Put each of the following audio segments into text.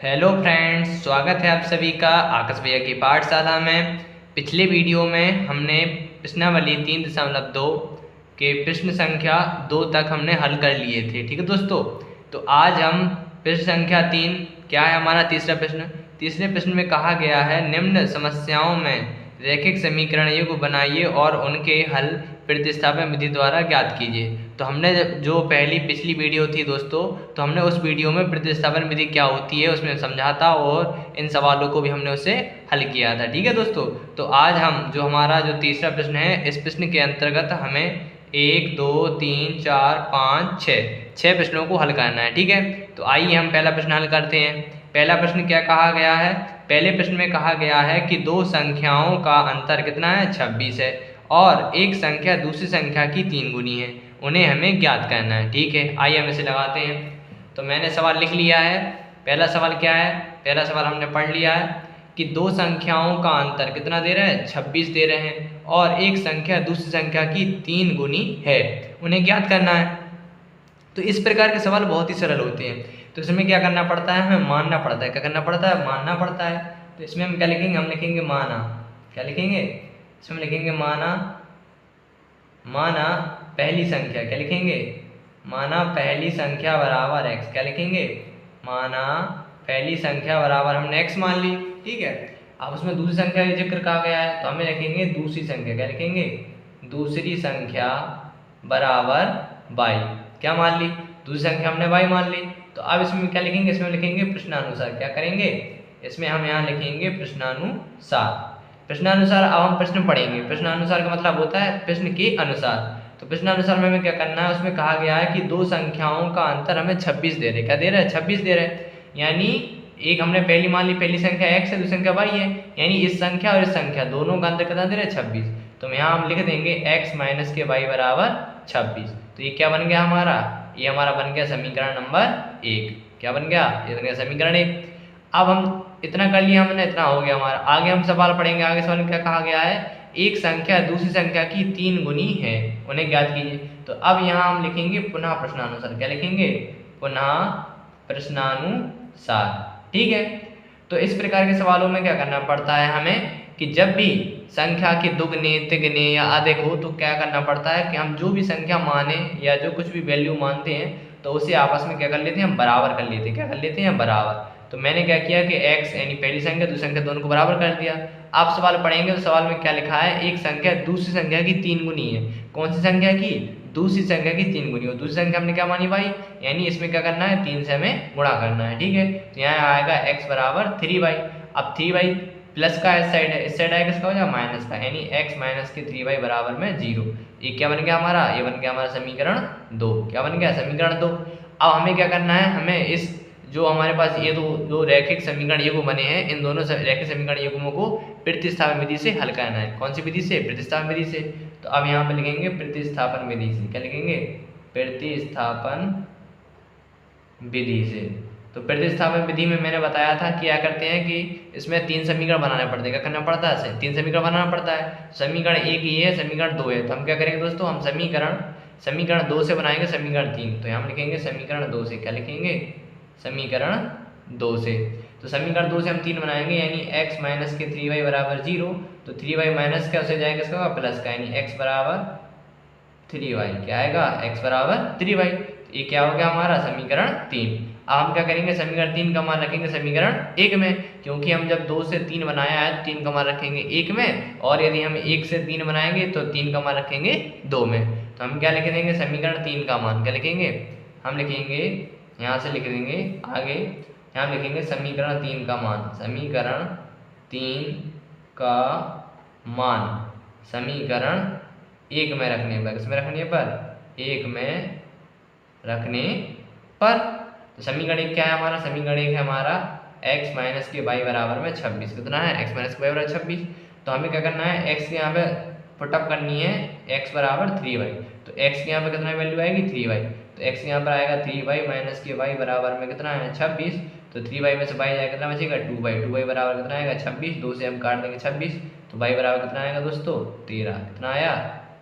Hello friends, स्वागत है आप सभी का आकाश भैया की पाठशाला में। पिछले वीडियो में हमने प्रश्नावली 3.2 के प्रश्न संख्या 2 तक हमने हल कर लिए थे। ठीक है दोस्तों, तो आज हम प्रश्न संख्या 3, क्या है हमारा तीसरा प्रश्न। तीसरे प्रश्न में कहा गया है निम्न समस्याओं में रैखिक समीकरण युग्म बनाइए और उनके हल प्रतिस्थापन विधि द्वारा ज्ञात कीजिए। तो हमने जो पिछली वीडियो थी दोस्तों, तो हमने उस वीडियो में प्रतिस्थापन विधि क्या होती है उसमें समझा था और इन सवालों को भी हमने उससे हल किया था। ठीक है दोस्तों, तो आज हम जो हमारा जो तीसरा प्रश्न है, इस प्रश्न के अंतर्गत हमें 1 2 3 4 5 6 प्रश्नों को हल करना है। ठीक है, तो आइए हम पहला प्रश्न हल करते हैं। पहला प्रश्न क्या कहा गया है? पहले प्रश्न में कहा गया है कि दो संख्याओं का अंतर कितना है? 26 है और एक संख्या दूसरी संख्या की 3 गुनी है, उन्हें हमें ज्ञात करना है। ठीक है, आइए हम इसे लगाते हैं। तो मैंने सवाल लिख लिया है। पहला सवाल क्या है? पहला सवाल हमने पढ़ लिया है कि दो संख्याओं का अंतर कितना दे रहे हैं? 26 दे रहे हैं और एक संख्या दूसरी संख्या की 3 गुनी है, उन्हें ज्ञात करना है। तो इस प्रकार के सवाल बहुत ही सरल होते हैं। तो इसमें क्या करना पड़ता है? हमें मानना पड़ता है। क्या करना पड़ता है? मानना पड़ता है। तो इसमें हम क्या लिखेंगे? हम लिखेंगे माना। क्या लिखेंगे? इसमें लिखेंगे माना। माना पहली संख्या, क्या लिखेंगे? माना पहली संख्या बराबर x। क्या लिखेंगे? माना पहली संख्या बराबर, हमने x मान ली। ठीक है, अब उसमें दूसरी संख्या का जिक्र कहा गया है तो हमें लिखेंगे दूसरी संख्या। क्या लिखेंगे? दूसरी संख्या बराबर y। क्या मान ली? दूसरी संख्या हमने y मान ली। तो अब इसमें क्या लिखेंगे? इसमें लिखेंगे प्रश्नानुसार। क्या करेंगे? इसमें हम यहाँ लिखेंगे प्रश्नानुसार। प्रश्नानुसार अब हम प्रश्न पढ़ेंगे। प्रश्नानुसार का मतलब होता है प्रश्न के अनुसार। तो प्रश्नानुसार में हमें क्या करना है? उसमें कहा गया है कि दो संख्याओं का अंतर हमें 26 दे रहे। क्या दे रहे हैं? 26 दे रहे हैं। यानी एक हमने पहली मान ली, पहली संख्या x है, दूसरी संख्या y है, यानी इस संख्या और इस संख्या दोनों का अंतर कितना दे रहे हैं? 26। तो यहाँ हम लिख देंगे x माइनस के y बराबर 26। तो ये क्या बन गया हमारा? ये हमारा बन गया समीकरण नंबर 1। क्या बन गया? ये बन गया समीकरण 1। अब हम इतना कर लिया हमने, इतना हो गया हमारा। आगे हम सवाल पढ़ेंगे। आगे सवाल में क्या कहा गया है? एक संख्या दूसरी संख्या की 3 गुनी है, उन्हें ज्ञात कीजिए। तो अब यहाँ हम लिखेंगे पुनः प्रश्नानुसार। क्या लिखेंगे? पुनः प्रश्नानुसार। ठीक है, तो इस प्रकार के सवालों में क्या करना पड़ता है हमें कि जब भी संख्या के दुगने तिगने या अधिक हो तो क्या करना पड़ता है कि हम जो भी संख्या माने या जो कुछ भी वैल्यू मानते हैं तो उसे आपस में क्या कर लेते हैं? हम बराबर कर लेते हैं। क्या कर लेते हैं? बराबर। तो मैंने क्या किया कि x यानी पहली संख्या दूसरी संख्या दोनों को बराबर कर दिया। आप सवाल पढ़ेंगे तो सवाल में क्या लिखा है? एक संख्या दूसरी संख्या की 3 गुनी है। कौन सी संख्या की? दूसरी संख्या की 3 गुनी हो। दूसरी संख्या हमने क्या मानी? भाई, यानी इसमें क्या करना है? 3 से हमें गुणा करना है। ठीक है, तो यहाँ आएगा x बराबर 3y। अब 3y प्लस का इस साइड है, इस साइड आएगा इसका हो जाएगा माइनस का, यानी x माइनस के 3y बराबर में 0। ये क्या बन गया हमारा? ये बन गया हमारा समीकरण 2। क्या बन गया? समीकरण 2। अब हमें क्या करना है? हमें इस जो हमारे पास ये दो रैखिक समीकरण युग्म बने हैं, इन दोनों रैखिक समीकरण युग्मों को प्रतिस्थापन विधि से हल करना है। कौन सी विधि से? प्रतिस्थापन विधि से। तो अब यहाँ पे लिखेंगे प्रतिस्थापन विधि से। क्या लिखेंगे? प्रतिस्थापन विधि से। तो प्रतिस्थापन विधि में मैंने बताया था क्या करते हैं कि इसमें 3 समीकरण बनाने पड़ते हैं। क्या करना पड़ता है? 3 समीकरण बनाना पड़ता है। समीकरण 1 ये है, समीकरण 2 है। तो हम क्या करेंगे दोस्तों? हम समीकरण 2 से बनाएंगे समीकरण 3। तो हम लिखेंगे समीकरण 2 से। क्या लिखेंगे? समीकरण 2 से। तो समीकरण 2 से हम 3 बनाएंगे, यानी x माइनस के 3y बराबर 0। तो 3y माइनस क्या हो जाएगा? इसका प्लस का, यानी x बराबर 3y। क्या आएगा? x बराबर 3y। ये क्या हो गया हमारा? समीकरण 3। अब हम क्या करेंगे? समीकरण 3 का मान रखेंगे समीकरण 1 में, क्योंकि हम जब 2 से 3 बनाया है 3 का मान रखेंगे 1 में, और यदि हम 1 से 3 बनाएंगे तो 3 का मान रखेंगे 2 में। तो हम क्या लिख देंगे? समीकरण 3 का मान क्या लिखेंगे? हम लिखेंगे, यहाँ से लिख देंगे आगे, यहाँ लिखेंगे समीकरण 3 का मान। समीकरण 3 का मान समीकरण 1 में रखने पर, किसमें रखने पर? 1 में रखने पर। तो समीकरण 1 क्या है हमारा? समीकरण 1 है हमारा x माइनस के y बराबर में 26। कितना है? x माइनस के y बराबर 26। तो हमें क्या करना है? x यहाँ पे पुटअप करनी है, x बराबर 3y। तो x की यहाँ पे कितना वैल्यू आएगी? 3y। तो x यहाँ पर आएगा 3y माइनस के y बराबर में कितना है? 26। तो 3y में से y जाएगा, कितना बचेगा? 2y। 2y बराबर कितना आएगा? 26। 2 से हम काट देंगे 26, तो y बराबर कितना आएगा दोस्तों? 13। कितना आया?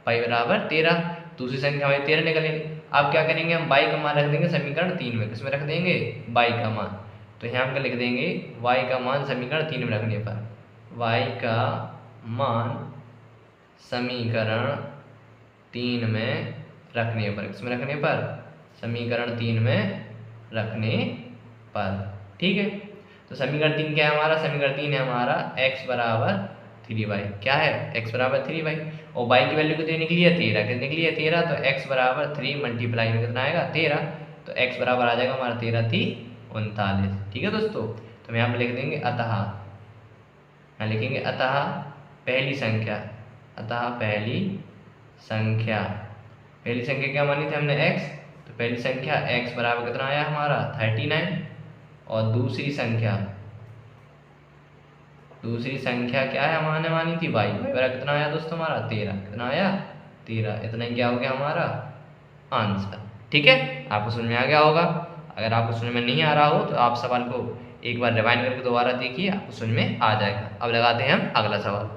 y बराबर 13। दूसरी संख्या हमारी 13 निकलेगी। अब क्या करेंगे? हम y का मान रख देंगे समीकरण 3 में। किसमें रख देंगे? y का मान। तो यहाँ हम क्या लिख देंगे, y का मान समीकरण 3 में रखने पर, y का मान समीकरण 3 में रखने पर, किसमें रखने पर, समीकरण 3 में रखने पर। ठीक है, तो समीकरण 3 क्या है हमारा, समीकरण 3 है हमारा x बराबर 3y, क्या है, x बराबर 3y, और y की वैल्यू कितनी निकली है, 13, कितनी निकली है, 13, तो x बराबर 3 मल्टीप्लाई में कितना आएगा, 13, तो x बराबर आ जाएगा हमारा 13 3 39। ठीक है दोस्तों, तो हम यहाँ पर लिख देंगे अतः, यहाँ लिखेंगे अतः पहली संख्या, अतः पहली संख्या क्या मानी थी हमने x, तो पहली संख्या x बराबर कितना आया हमारा 39, और दूसरी संख्या क्या है हमारे मानी थी y बराबर कितना आया दोस्तों हमारा 13, कितना आया 13, इतना ही क्या हो गया हमारा आंसर। ठीक है, आपको समझ में आ गया होगा। अगर आपको समझ में नहीं आ रहा हो तो आप सवाल को एक बार रिवाइंड करके दोबारा देखिए, आपको समझ में आ जाएगा। अब लगाते हैं हम अगला सवाल।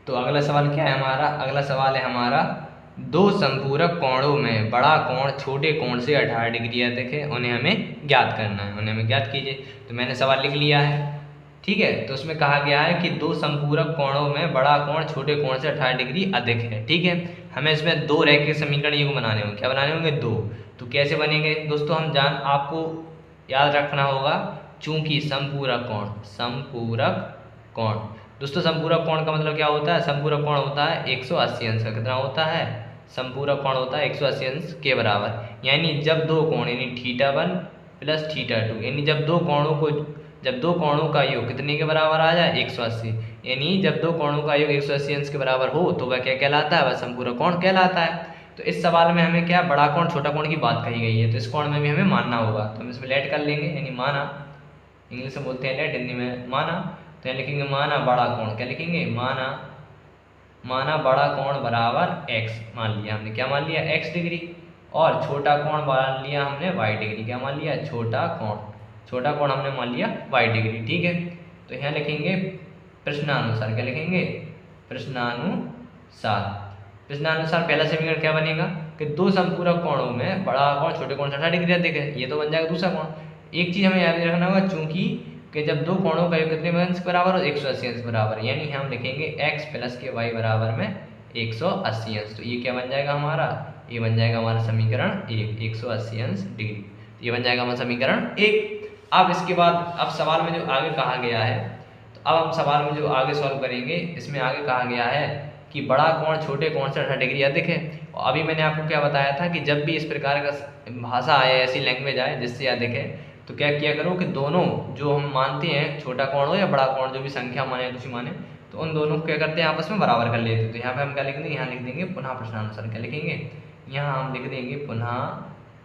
तो अगला सवाल क्या है हमारा, अगला सवाल है हमारा, दो संपूरक कोणों में बड़ा कोण छोटे कोण से 18 डिग्री अधिक है, उन्हें हमें ज्ञात करना है, उन्हें हमें ज्ञात कीजिए। तो मैंने सवाल लिख लिया है। ठीक है, तो उसमें कहा गया है कि दो संपूरक कोणों में बड़ा कोण छोटे कोण से 18 डिग्री अधिक है। ठीक है, हमें इसमें दो रैखिक समीकरण युग्म बनाने होंगे। क्या बनाने होंगे, दो। तो कैसे बनेंगे दोस्तों, आपको याद रखना होगा, चूंकि संपूरक कोण दोस्तों, संपूरक कोण का मतलब क्या होता है, संपूरक कोण होता है 180 अंश का, कितना होता है, संपूरक कोण होता है 180 अंश के बराबर। यानी जब दो कोण यानी θ1 प्लस θ2, यानी जब दो कोणों का योग कितने के बराबर आ जाए 180, यानी जब दो कोणों का योग 180 अंश के बराबर हो तो वह क्या कहलाता है, वह संपूरक कोण कहलाता है। तो इस सवाल में हमें क्या बड़ा कोण छोटा कोण की बात कही गई है, तो इस कोण में भी हमें मानना होगा। तो हम इसमें लेट कर लेंगे, यानी माना, इंग्लिश में बोलते हैं लेट, हिंदी में माना। तो यहाँ लिखेंगे माना बड़ा कोण, क्या लिखेंगे, माना बड़ा कोण बराबर x, मान लिया हमने, क्या मान लिया x डिग्री, और छोटा कोण मान लिया हमने y डिग्री, क्या मान लिया, छोटा कोण हमने मान लिया y डिग्री। ठीक है, तो यहाँ लिखेंगे प्रश्नानुसार, क्या लिखेंगे, प्रश्नानुसार पहला समीकरण क्या बनेगा कि दो संपूरक कोणों में बड़ा कोण छोटे कोण से 18 डिग्री अधिक है, ये तो बन जाएगा दूसरा कोण। एक चीज हमें याद रखना होगा, चूंकि कि जब दो कोणों का योग कितने अंश के बराबर हो, 180 अंश बराबर, यानी हम लिखेंगे x प्लस के y बराबर में 180 अंश। तो ये क्या बन जाएगा हमारा, ये बन जाएगा हमारा समीकरण 180 अंश डिग्री, ये बन जाएगा हमारा समीकरण 1। अब इसके बाद अब सवाल में जो आगे कहा गया है, तो अब हम सवाल में जो आगे सॉल्व करेंगे, इसमें आगे कहा गया है कि बड़ा कोण छोटे कोण से 18 डिग्री अधिक है। और अभी मैंने आपको क्या बताया था कि जब भी इस प्रकार का भाषा आए, ऐसी लैंग्वेज आए जिससे अधिक है, तो क्या किया करो कि दोनों जो हम मानते हैं, छोटा कोण हो या बड़ा कोण, जो भी संख्या माने कुछ माने, तो उन दोनों को क्या करते हैं, आपस में बराबर कर लेते हैं। तो यहाँ पे हम क्या लिख देंगे, यहाँ लिख देंगे पुनः प्रश्नानुसार, क्या लिखेंगे, यहाँ हम लिख देंगे पुनः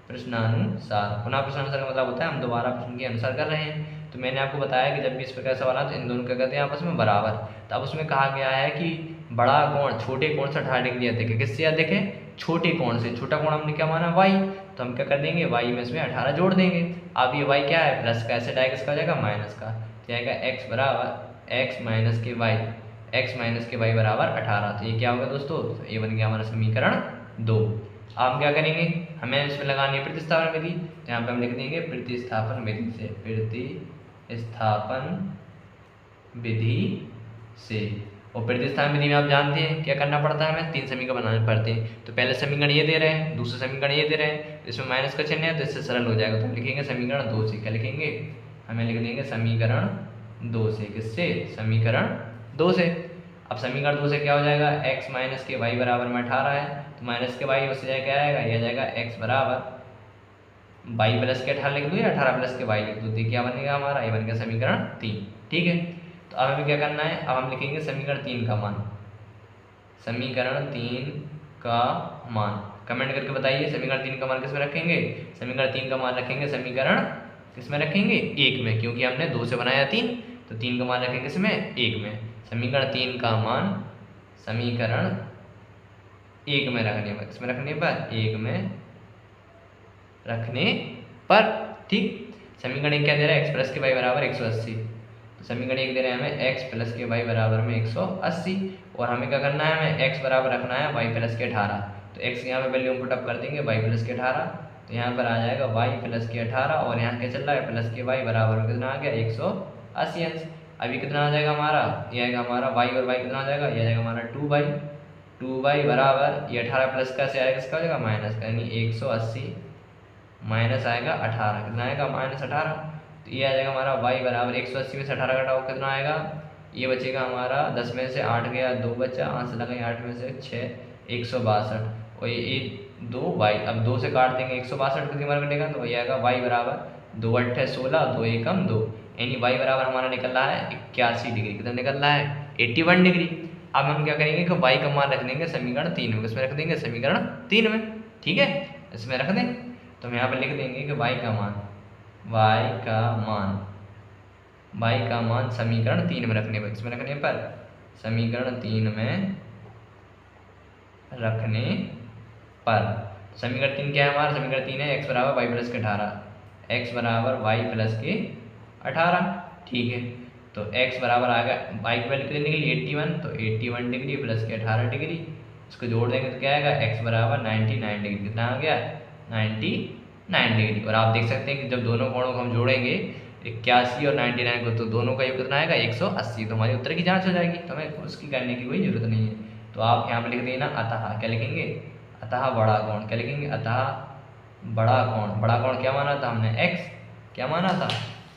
प्रश्नानुसार। पुनः प्रश्नानुसार का मतलब होता है हम दोबारा प्रश्न के अनुसार कर रहे हैं। तो मैंने आपको बताया कि जब भी इस प्रकार सवाल आता है, इन दोनों क्या करते हैं, आपस में बराबर। तो अब उसमें कहा गया है कि बड़ा कोण छोटे कोण से 18 डिग्री अधिक है, किससे अधिक है, छोटे कोण से। छोटा कोण हमने क्या माना, y, तो हम क्या कर देंगे, y में इसमें 18 जोड़ देंगे। अब ये y क्या है, प्लस का, ऐसे डायरेक्ट किसका हो जाएगा, माइनस का, तो आएगा x बराबर x माइनस के y बराबर 18। तो ये क्या होगा दोस्तों, तो ये बन गया हमारा समीकरण 2। अब हम क्या करेंगे, हमें इसमें लगानी है प्रतिस्थापन विधि, तो यहाँ पे हम लिख देंगे प्रतिस्थापन विधि से। और प्रतिस्थापन विधि में आप जानते हैं क्या करना पड़ता है, हमें 3 समीकरण बनाने पड़ते हैं। तो पहले समीकरण ये दे रहे हैं, दूसरा समीकरण ये दे रहे हैं, इसमें माइनस का चिन्ह है, तो इससे सरल हो जाएगा। तो हम लिखेंगे समीकरण 2 से, क्या लिखेंगे, हमें लिख देंगे समीकरण 2 से, किससे, समीकरण 2 से। अब समीकरण 2 से क्या हो जाएगा, x माइनस के y बराबर में 18 है, तो माइनस के y उससे जाए क्या आएगा, यह जाएगा x बराबर y प्लस के 18 लिख दो या 18 प्लस के y लिख दो, तो क्या बनेगा हमारा, ये बन गया समीकरण 3। ठीक है, तो अब हमें क्या करना है, अब हम लिखेंगे समीकरण 3 का मान, कमेंट करके बताइए समीकरण 3 का मान किस में रखेंगे, समीकरण 3 का मान रखेंगे समीकरण किस में रखेंगे, 1 में, क्योंकि हमने 2 से बनाया 3, तो 3 का मान रखेंगे इसमें 1 में। समीकरण 3 का मान समीकरण 1 में रखने पर, किसमें रखने पर, 1 में रखने पर। ठीक, समीकरण 1 क्या दे रहा है, x प्लस के y बराबर 180, तो समीकरण 1 दे रहे हैं हमें x प्लस के y बराबर में 180, और हमें क्या करना है, हमें x बराबर रखना है y प्लस के 18, तो x यहाँ पे वैल्यू पुटअप कर देंगे y प्लस के 18, तो यहाँ पर आ जाएगा वाई प्लस के 18 और यहाँ क्या चल रहा है प्लस के वाई बराबर कितना आ गया 180 अंश। अभी कितना आ जाएगा हमारा, ये आएगा हमारा वाई और वाई कितना आ जाएगा, ये आ जाएगा हमारा 2 बाई बराबर ये 18 प्लस का से आएगा इसका हो जाएगा माइनस का, यानी 180 माइनस आएगा 18 कितना आएगा -18। तो ये आ जाएगा हमारा y बराबर 180 में से 18 घटाओ कितना आएगा, ये बचेगा हमारा 10 में से 8 गया 2 बचा, आंसर लगाएंगे 8 में से 6 162 और ये 2y, अब 2 से काट देंगे 162 कितनी बार कटेगा, तो वही आएगा y बराबर 2 8 16 2 1 2, यानी y बराबर हमारा निकल रहा है 81 डिग्री। कितना निकल रहा है 81 डिग्री। अब हम क्या करेंगे कि y का मान रख देंगे समीकरण 3 में, इसमें रख देंगे समीकरण 3 में, ठीक है, इसमें रख दें। तो हम यहाँ पर लिख देंगे कि y का मान समीकरण 3 में रखने पर, इसमें रखने पर समीकरण 3 में रखने पर समीकरण 3 क्या है हमारा, समीकरण 3 है x बराबर वाई प्लस के 18, x बराबर वाई प्लस के 18, ठीक है। तो x बराबर आ गया वाई की वैल्यू कितनी निकली 81, तो 81 डिग्री प्लस के 18 डिग्री, इसको जोड़ देंगे तो क्या आएगा x बराबर 99 डिग्री, कितना आ गया 99 डिग्री। और आप देख सकते हैं कि जब दोनों कोणों को हम जोड़ेंगे 81 और 99 को, तो दोनों का योग कितना आएगा 180, तो हमारे उत्तर की जांच हो जाएगी, तो हमें उसकी करने की कोई जरूरत नहीं है। तो आप यहाँ पर लिख देना अतः, क्या लिखेंगे अतः बड़ा कोण, क्या लिखेंगे अतः बड़ा कोण। बड़ा कोण क्या माना था हमने x, क्या माना था,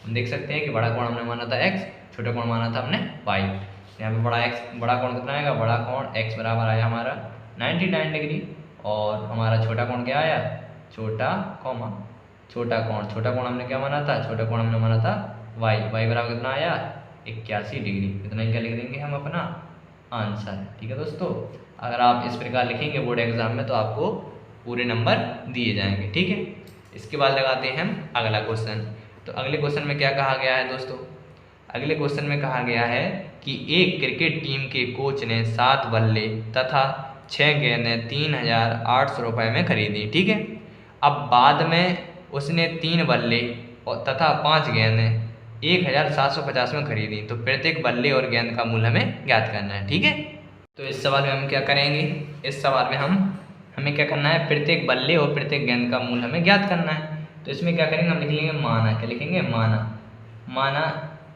हम देख सकते हैं कि बड़ा कोण हमने माना था x, छोटा कोण माना था हमने y। यहाँ पे बड़ा कोण कितना आएगा, बड़ा कोण x बराबर आया हमारा 99 डिग्री और हमारा छोटा कोण क्या आया, छोटा कोण हमने क्या माना था, छोटा कोण हमने माना था y बराबर कितना आया 81 डिग्री। कितना क्या लिख देंगे हम अपना आंसर, ठीक है दोस्तों। अगर आप इस प्रकार लिखेंगे बोर्ड एग्जाम में तो आपको पूरे नंबर दिए जाएंगे, ठीक है। इसके बाद लगाते हैं हम अगला क्वेश्चन। तो अगले क्वेश्चन में क्या कहा गया है दोस्तों, अगले क्वेश्चन में कहा गया है कि एक क्रिकेट टीम के कोच ने 7 बल्ले तथा 6 गेंदें 3800 रुपये में खरीदी, ठीक है। अब बाद में उसने 3 बल्ले तथा 5 गेंदें 1750 में खरीदी, तो प्रत्येक बल्ले और गेंद का मूल्य हमें ज्ञात करना है, ठीक है। तो इस सवाल में हम क्या करेंगे, इस सवाल में हमें क्या करना है, प्रत्येक बल्ले और प्रत्येक गेंद का मूल्य हमें ज्ञात करना है। तो इसमें क्या करेंगे, हम लिख लेंगे माना, क्या लिखेंगे माना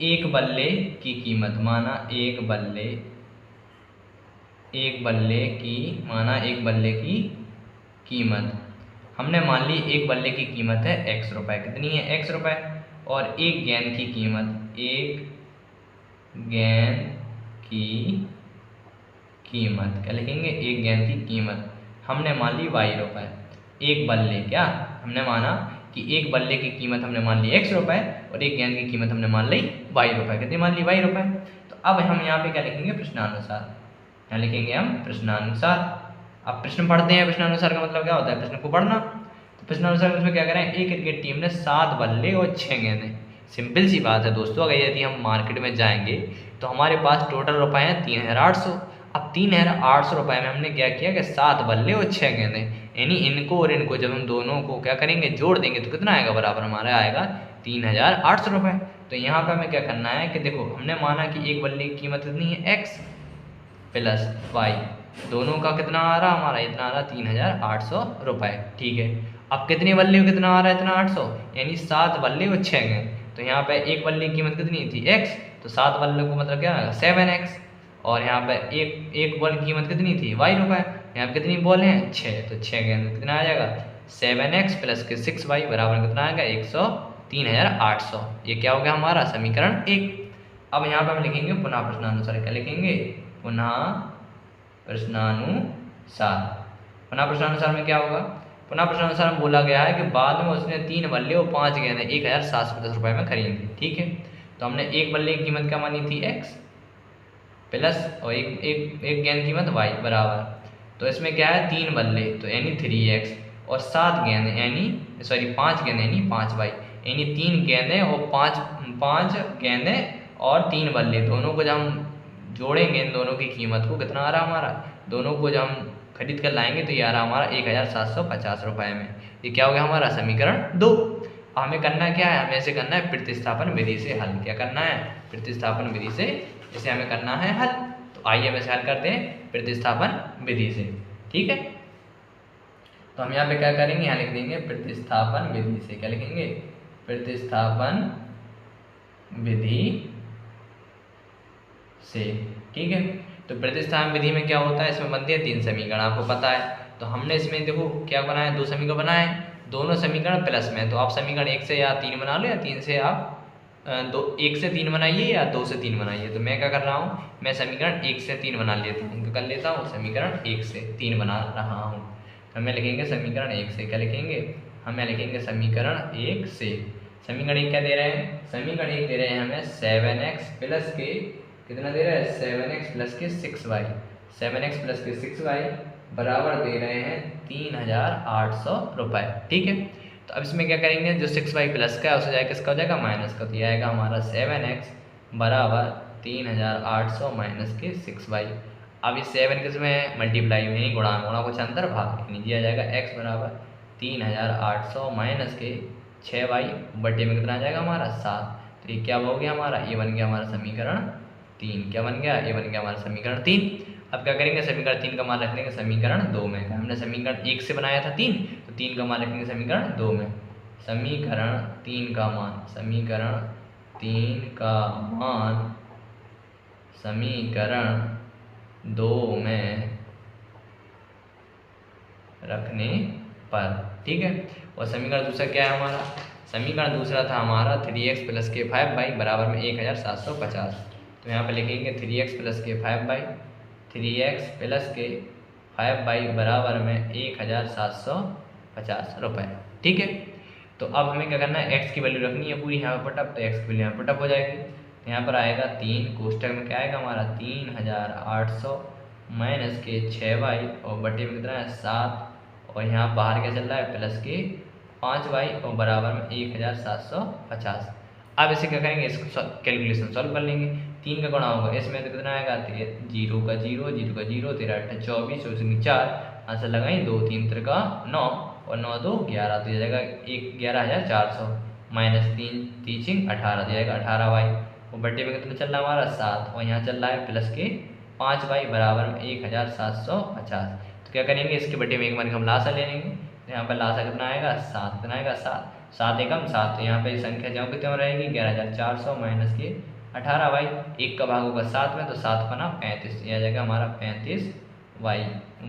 एक बल्ले की कीमत, माना एक बल्ले की कीमत हमने मान ली एक बल्ले की कीमत है x रुपये, कितनी है x रुपये, और एक गेंद की कीमत क्या लिखेंगे, एक गेंद की कीमत हमने मान ली y रुपये। एक बल्ले क्या हमने माना कि एक बल्ले की कीमत हमने मान ली x रुपये और एक गेंद की कीमत हमने मान ली y रुपये, कितनी मान ली y रुपये। तो अब हम यहाँ पे क्या लिखेंगे, प्रश्नानुसार, क्या लिखेंगे हम प्रश्नानुसार। अब प्रश्न पढ़ते हैं, प्रश्नानुसार का मतलब क्या होता है, प्रश्न को पढ़ना। तो प्रश्नानुसार में क्या करें, एक क्रिकेट टीम ने 7 बल्ले और 6 गेंदें, सिंपल सी बात है दोस्तों। अगर यदि हम मार्केट में जाएंगे तो हमारे पास टोटल रुपए हैं 3800। अब 3800 रुपये में हमने क्या किया कि 7 बल्ले और 6 गेंदें, यानी इनको और इनको जब हम दोनों को क्या करेंगे जोड़ देंगे तो कितना आएगा, बराबर हमारा आएगा 3800 रुपये। तो यहाँ पर हमें क्या करना है कि देखो हमने माना कि एक बल्ले की कीमत कितनी है x प्लस y, दोनों का कितना आ रहा हमारा, इतना आ रहा 3800 रुपये, ठीक है। अब कितने बल्ले को कितना आ रहा है, इतना 800, यानी 7 बल्ले और 6 गेंद। तो यहाँ पे एक बल्ले की कीमत कितनी थी x, तो 7 बल्ले को मतलब क्या आएगा 7x, और यहाँ पे एक बॉल की कीमत कितनी थी y रुपये, यहाँ पे कितनी बॉल हैं 6, तो 6 गेंद कितना आ जाएगा 7x प्लस के 6y बराबर कितना आएगा 3800। ये क्या हो गया हमारा समीकरण 1। अब यहाँ पे हम लिखेंगे पुनः प्रश्नानुसार, क्या लिखेंगे पुनः प्रश्नानुसार। पुनः प्रश्नानुसार में क्या होगा, पुनः प्रश्नानुसार में बोला गया है कि बाद में उसने 3 बल्ले और 5 गेंदें 1750 रुपये में खरीदी, ठीक है। तो हमने एक बल्ले की कीमत क्या मानी थी x प्लस और एक गेंद की कीमत y बराबर, तो इसमें क्या है 3 बल्ले तो यानी 3x और 7 गेंद यानी 5 गेंद यानी 5y, यानी 3 गेंदें और 5 गेंदें और 3 बल्ले, दोनों को जब हम जोड़ेंगे इन दोनों की कीमत को कितना आ रहा हमारा, दोनों को जब हम खरीद कर लाएंगे तो ये आ रहा हमारा 1750 रुपये में। ये क्या हो गया हमारा समीकरण 2। हमें करना क्या है, हमें इसे करना है प्रतिस्थापन विधि से हल। क्या करना है, प्रतिस्थापन विधि से इसे हमें करना है हल। तो आइए हम इसे हल करते हैं प्रतिस्थापन विधि से, ठीक है। तो हम यहाँ पे क्या करेंगे, यहाँ लिख देंगे प्रतिस्थापन विधि से। क्या लिखेंगे, प्रतिस्थापन विधि से। ठीक है, तो प्रतिस्थापन विधि में क्या होता है, इसमें बनते हैं 3 समीकरण, आपको पता है। तो हमने इसमें देखो क्या बनाया, 2 समीकरण बनाए, दोनों समीकरण प्लस में। तो आप समीकरण 1 से या 3 बना लो, या 3 से आप 1 से 3 बनाइए या 2 से 3 बनाइए। तो मैं क्या कर रहा हूँ, मैं समीकरण 1 से 3 बना लेता हूँ। कर लेता हूँ समीकरण 1 से 3 बना रहा हूँ। तो हमें लिखेंगे समीकरण 1 से, क्या लिखेंगे, हमें लिखेंगे समीकरण 1 से। समीकरण 1 क्या दे रहे हैं, समीकरण 1 दे रहे हैं हमें 7x प्लस के, कितना दे रहा है, 7x प्लस के 6y, 7x प्लस के 6y बराबर दे रहे हैं 3800 रुपये। ठीक है, तो अब इसमें क्या करेंगे, जो 6y प्लस का है उससे जाएगा किसका हो जाएगा, माइनस का। तो यह आएगा हमारा 7x बराबर 3800 माइनस के 6y। अब इस 7 किसमें मल्टीप्लाई में, गुणा गुणा कुछ अंदर भाग, यानी दिया जाएगा x बराबर 3800 माइनस के 6y बटे में कितना आ जाएगा हमारा 7। तो ये क्या हो गया हमारा, ये बन गया हमारा समीकरण 3। क्या बन गया, ये बन गया हमारा समीकरण 3। अब क्या करेंगे, समीकरण 3 का मान रख लेंगे समीकरण 2 में। हमने समीकरण 1 से बनाया था 3, तो 3 का मान रखेंगे समीकरण 2 में। समीकरण 3 का मान, समीकरण 3 का मान समीकरण 2 में रखने पर। ठीक है, और समीकरण दूसरा क्या है हमारा, समीकरण दूसरा था हमारा 3x प्लस के 5y बराबर में 1750। तो यहाँ पे लिखेंगे 3x प्लस के 5y, 3x प्लस के 5y बराबर में 1750 रुपये। ठीक है, तो अब हमें क्या करना है, x की वैल्यू रखनी है पूरी यहाँ पर पुटअप। तो x की वैल्यू यहाँ पुटअप हो जाएगी। तो यहाँ पर आएगा 3, कोष्टक में क्या आएगा हमारा 3800 माइनस के 6y और बटे में कितना है 7, और यहाँ बाहर क्या चल रहा है प्लस के 5y और बराबर में 1750। अब इसे क्या करेंगे, इसको कैलकुलेशन सॉल्व कर लेंगे। 3 का गुणा होगा इसमें तो कितना आएगा, 0 का 0, 0 का 0, 13 8 24, 4 आंसर लगाएं 2 3 का 9 और 9 2 11। तो जाएगा 11400 माइनस 3 3 18 दिया जाएगा 18y और बटे में कितना चल रहा है हमारा 7, और यहाँ चल रहा है प्लस के 5y बराबर में 1750। तो क्या करेंगे, इसके बटे में एक बार हम लासा ले लेंगे। तो यहाँ पर लासा कितना आएगा 7, कितना आएगा 7, 7 एकम 7। तो यहाँ पे संख्या जो कितने में रहेगी 11400 माइनस के 18y, 1 का भाग होगा 7 में, तो 7 बना 35, यह जाएगा हमारा 35y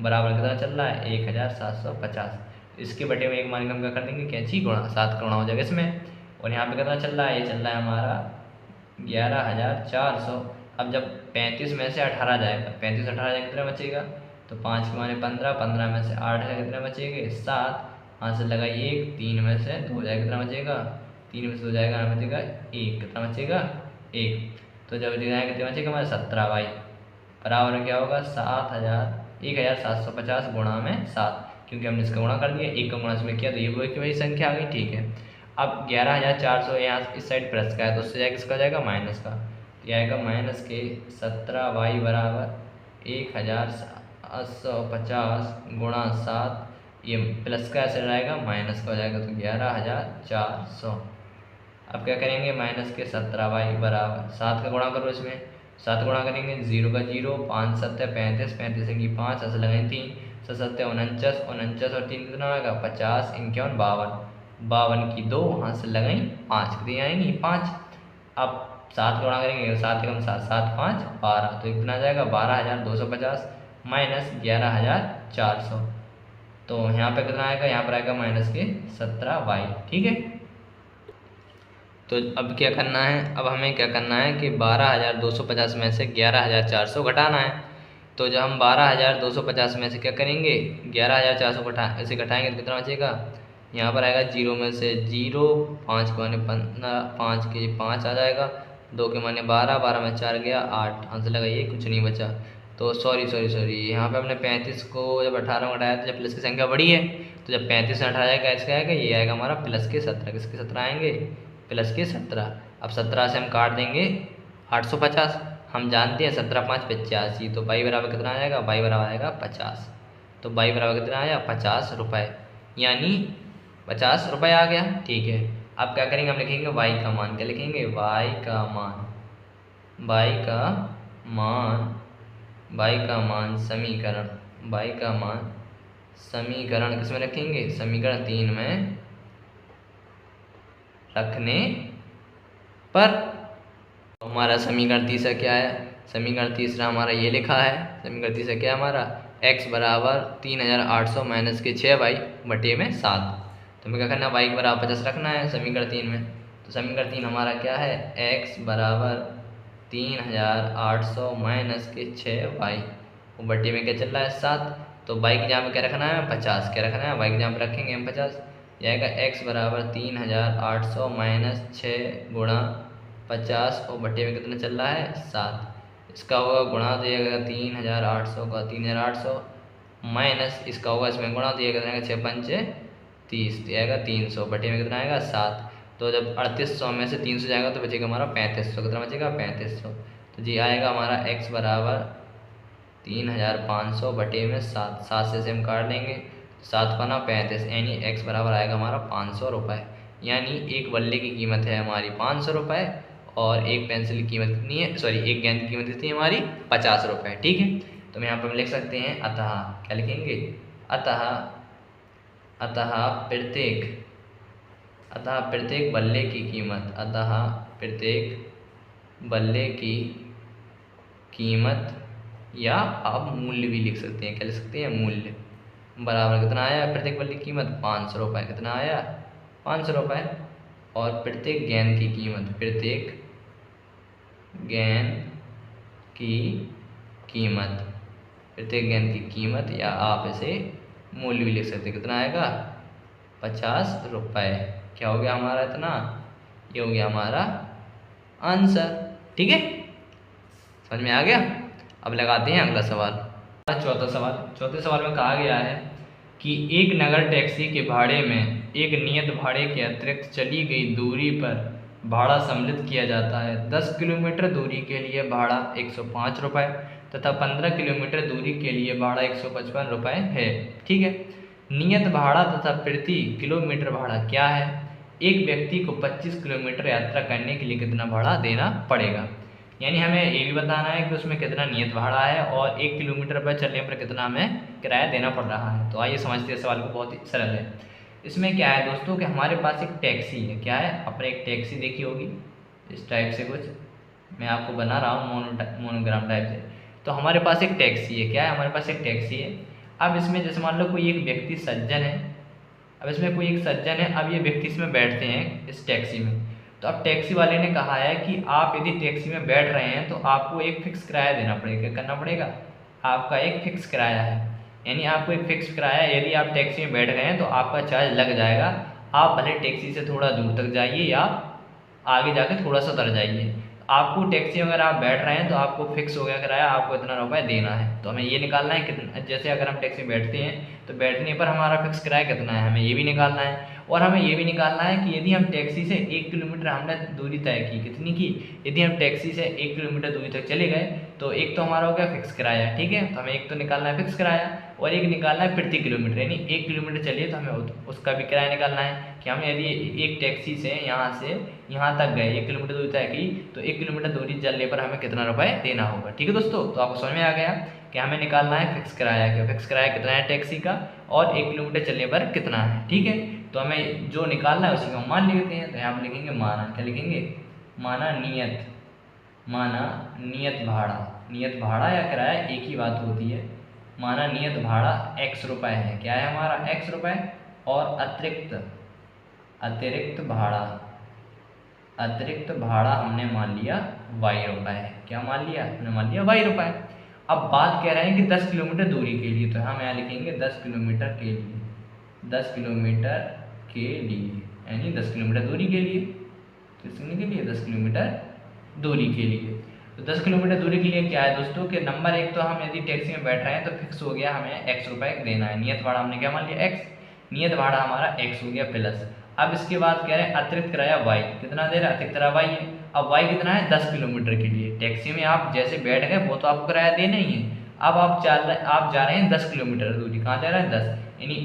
बराबर कितना चल रहा है 1750। इसके बटे में एक मान हम क्या कर देंगे, कैंची गुणा 7 का गुणा हो जाएगा इसमें, और यहाँ पे कितना चल रहा है, ये चल रहा है हमारा 11400। अब जब 35 में से 18 जाएगा, 35 18 जाएगा कितना बचेगा, तो 5 के माने 15, 15 में से 8 है कितना बचेगा 7, आंसर लगाइए 1, 3 में से 2 जाएगा कितना बचेगा, 3 में से 2 जाएगा यहाँ बचेगा 1, कितना बचेगा 1। तो जब दिखाएगा कितना बचेगा हमारा 17y बराबर क्या होगा 1750 गुणा में 7, क्योंकि हमने इसका गुणा कर दिया, 1 का गुणा इसमें किया तो ये वो एक वही संख्या आ गई। ठीक है, अब 11400 यहाँ इस साइड प्लस का है तो उससे जाएगा किसका जाएगा माइनस का, तो आएगा माइनस के 17y बराबर 1750 गुणा 7, ये प्लस का ऐसे रहेगा माइनस का हो जाएगा तो 11400। अब क्या करेंगे, माइनस के 17y बराबर 7 का गुणा करो, इसमें 7 गुणा करेंगे 0 का 0, 5 7 35, 35 की 5 ऐसे लगाएंगे 3, 7 7 49, 49 और 3 कितना आएगा 50, 51 52, 52 की 2 वहाँ से लगाएं 5 कितनी आएंगी 5। अब 7 गुणा करेंगे 7 एकम 7, 7 5 12, तो कितना आ जाएगा 12250 माइनस 11400। तो यहाँ पे कितना आएगा, यहाँ पर आएगा माइनस के 17y। ठीक है, तो अब क्या करना है, अब हमें क्या करना है कि 12250 में से 11400 घटाना है। तो जब हम 12250 में से क्या करेंगे 11400 ऐसे घटाएंगे तो कितना बचेगा, यहाँ पर आएगा 0 में से 0, 5 के माने 15, 5 के 5 आ जाएगा, 2 के माने 12, 12 में 4 गया 8, आंसर लगाइए कुछ नहीं बचा। तो सॉरी यहाँ पे हमने 35 को जब 18 में घटाया तो जब प्लस की संख्या बड़ी है, तो जब 35 से 18 जाएगा इसका आएगा, ये आएगा हमारा प्लस के 17, किसके 17 आएंगे प्लस के 17। अब 17 से हम काट देंगे 850, हम जानते हैं 17 5 85, तो y बराबर कितना आ जाएगा, y बराबर आएगा 50। तो y बराबर कितना आया 50 रुपये, यानी 50 रुपये आ गया। ठीक है, अब क्या करेंगे, हम लिखेंगे y का मान, क्या लिखेंगे y का मान, y का मान, y का मान समीकरण, y का मान समीकरण किस में रखेंगे, समीकरण 3 में रखने पर। हमारा समीकरण तीसरा क्या है, समीकरण तीसरा हमारा ये लिखा है, समीकरण तीसरा क्या है हमारा, x बराबर 3800 माइनस के 6y बटे में 7। तो हमें क्या करना है, y बराबर 50 रखना है समीकरण 3 में। तो समीकरण 3 हमारा क्या है, x बराबर 3800 माइनस के 6y वो बटे में क्या चल रहा है 7। तो y की जगह पे क्या रखना है 50, क्या रखना है y की जगह पे रखेंगे हम 50, जाएगा x बराबर 3800 माइनस 6 गुणा 50 और बटे में कितना चल रहा है 7। इसका होगा गुणा दिएगा 3800 का 3800 माइनस इसका होगा इसमें गुणा दिएगा कितना 6 पंचे 30 दिएगा 300 बटे में कितना आएगा 7। तो जब 3800 में से 300 जाएगा तो बचेगा हमारा 3500, कितना बचेगा 3500। तो जी आएगा हमारा x बराबर 3500 बटे में 7, 7 से हम काट देंगे 7 पना 35, यानी x बराबर आएगा हमारा 500 रुपये। यानी एक बल्ले की कीमत है हमारी 500 रुपये और एक पेंसिल की कीमत कितनी है, सॉरी एक गेंद की कीमत कितनी है हमारी 50 रुपये। ठीक है, तो यहाँ पर हम लिख सकते हैं अतः, क्या लिखेंगे, अतः प्रत्येक बल्ले की कीमत, अतः प्रत्येक बल्ले की कीमत या आप मूल्य भी लिख सकते हैं, क्या लिख सकते हैं मूल्य, बराबर कितना आया प्रत्येक बल्ले की कीमत 500 रुपये, कितना आया 500 रुपये। और प्रत्येक गेंद की कीमत, प्रत्येक गेंद की कीमत, प्रत्येक गेंद की कीमत या आप इसे मूल्य भी लिख सकते हैं, कितना आएगा 50 रुपये। क्या हो गया हमारा इतना, ये हो गया हमारा आंसर। ठीक है, समझ में आ गया। अब लगाते हैं अगला सवाल, चौथा सवाल में कहा गया है कि एक नगर टैक्सी के भाड़े में एक नियत भाड़े के अतिरिक्त चली गई दूरी पर भाड़ा सम्मिलित किया जाता है। 10 किलोमीटर दूरी के लिए भाड़ा 105 रुपये तथा 15 किलोमीटर दूरी के लिए भाड़ा 155 रुपये है। ठीक है, नियत भाड़ा तथा प्रति किलोमीटर भाड़ा क्या है। एक व्यक्ति को 25 किलोमीटर यात्रा करने के लिए कितना भाड़ा देना पड़ेगा। यानी हमें ये भी बताना है कि उसमें कितना नियत भाड़ा है और 1 किलोमीटर पर चलने पर कितना हमें किराया देना पड़ रहा है। तो आइए समझते हैं, सवाल को बहुत ही सरल है। इसमें क्या है दोस्तों कि हमारे पास एक टैक्सी है, क्या है, आपने एक टैक्सी देखी होगी इस टाइप से, कुछ मैं आपको बना रहा हूँ मोनोग्राम टाइप से। तो हमारे पास एक टैक्सी है, क्या है, हमारे पास एक टैक्सी है। अब इसमें जैसे मान लो कोई एक व्यक्ति सज्जन है, अब इसमें कोई एक सज्जन है, अब ये व्यक्ति इसमें बैठते हैं इस टैक्सी में। तो अब टैक्सी वाले ने कहा है कि आप यदि टैक्सी में बैठ रहे हैं तो आपको एक फिक्स किराया देना पड़ेगा। क्या करना पड़ेगा, आपका एक फिक्स किराया है, यानी आपको एक फिक्स किराया, यदि आप टैक्सी में बैठ गए हैं तो आपका चार्ज लग जाएगा। आप भले टैक्सी से थोड़ा दूर तक जाइए या आगे जाके थोड़ा सा उतर जाइए, आपको टैक्सी अगर आप बैठ रहे हैं तो आपको फिक्स हो गया किराया, आपको इतना रुपये देना है। तो हमें ये निकालना है कितना, जैसे अगर हम टैक्सी में बैठते हैं तो बैठने पर हमारा फिक्स किराया कितना है, हमें ये भी निकालना है। और हमें ये भी निकालना है कि यदि हम टैक्सी से 1 किलोमीटर हमने दूरी तय की, कितनी की, यदि हम टैक्सी से 1 किलोमीटर दूरी तक चले गए तो एक तो हमारा हो गया फिक्स किराया। ठीक है, तो हमें एक तो निकालना है फिक्स किराया और एक निकालना है प्रति किलोमीटर, यानी 1 किलोमीटर चलिए तो हमें उसका भी किराया निकालना है कि हम यदि एक टैक्सी से यहाँ तक गए, 1 किलोमीटर दूरी तय की, तो 1 किलोमीटर दूरी चलने पर हमें कितना रुपये देना होगा। ठीक है दोस्तों, तो आपको समझ में आ गया कि हमें निकालना है फिक्स किराया, कि फिक्स किराया कितना है टैक्सी का और 1 किलोमीटर चलने पर कितना है। ठीक है, तो हमें जो निकालना है उसी को मान लिखते हैं। तो यहाँ पर लिखेंगे माना, क्या लिखेंगे, माना नियत भाड़ा, नियत भाड़ा या किराया एक ही बात होती है। माना नियत भाड़ा x रुपये है, क्या है हमारा x रुपये, और अतिरिक्त भाड़ा हमने मान लिया y रुपये है। क्या मान लिया, हमने मान लिया y रुपये। अब बात कह रहे हैं कि 10 किलोमीटर दूरी के लिए, तो हम यहाँ लिखेंगे 10 किलोमीटर के लिए, 10 किलोमीटर के लिए, यानी 10 किलोमीटर दूरी के लिए, कितने के लिए, 10 किलोमीटर दूरी के लिए। तो 10 किलोमीटर दूरी के लिए क्या है दोस्तों कि नंबर एक तो हम यदि टैक्सी में बैठ रहे हैं तो फिक्स हो गया, हमें x रुपये देना है। नियत भाड़ा हमने क्या मान लिया x, नियत भाड़ा हमारा x हो गया प्लस। अब इसके बाद कह रहे हैं अतिरिक्त किराया y, कितना दे रहा है, अतिरिक्त किराया y है। अब y कितना है 10 किलोमीटर के लिए, टैक्सी में आप जैसे बैठ गए वो तो आपको किराया देना ही है। अब आप जा रहे हैं 10 किलोमीटर दूरी, कहाँ जा रहे हैं 10, यानी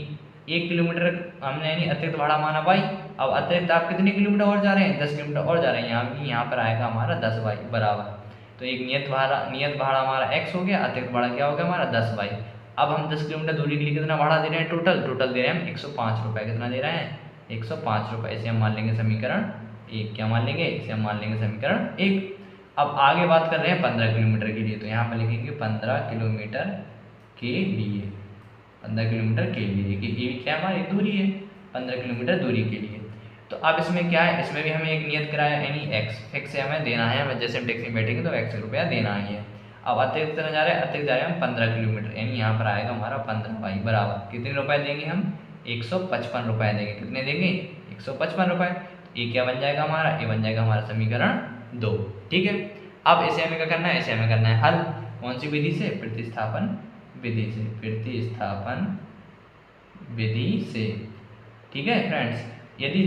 1 किलोमीटर हमने यानी अतिरिक्त भाड़ा माना y। अब अतिरिक्त आप कितने किलोमीटर और जा रहे हैं, 10 किलोमीटर और जा रहे हैं, यहाँ पर आएगा हमारा 10y बराबर। तो एक नियत भाड़ा हमारा x हो गया, अतिरिक्त भाड़ा क्या हो गया हमारा 10y। अब हम 10 किलोमीटर दूरी के लिए कितना भाड़ा दे रहे हैं, टोटल दे रहे हैं हम 105 रुपये। कितना दे रहे हैं, 105 रुपये। इसे हम मान लेंगे समीकरण 1। क्या मान लेंगे, इसे हम मान लेंगे समीकरण 1। अब आगे बात कर रहे हैं 15 किलोमीटर के लिए, तो यहाँ पर लिखेंगे 15 किलोमीटर के लिए, 15 किलोमीटर के लिए, कि ये क्या हमारी दूरी है 15 किलोमीटर दूरी के लिए। तो अब इसमें क्या है, इसमें भी हमें एक नियत किराया यानी एक्स फिक्स हमें देना है। हमें जैसे हम टैक्सी में बैठेंगे तो एक्स रुपया देना ही है। अब अतिरिक्त जा रहे हैं, अतिरिक्त जा रहे हैं हम 15 किलोमीटर, यानी यहाँ पर आएगा हमारा 15 बाई बराबर कितने रुपए देंगे हम, 155 रुपये देंगे। कितने देंगे, 155 रुपये। ये क्या बन जाएगा हमारा, ये बन जाएगा हमारा समीकरण 2। ठीक है, अब इसे हमें क्या करना है, इसे हमें करना है हल। कौन सी विधि से, प्रतिस्थापन विधि से, प्रतिस्थापन विधि से। ठीक है फ्रेंड्स, यदि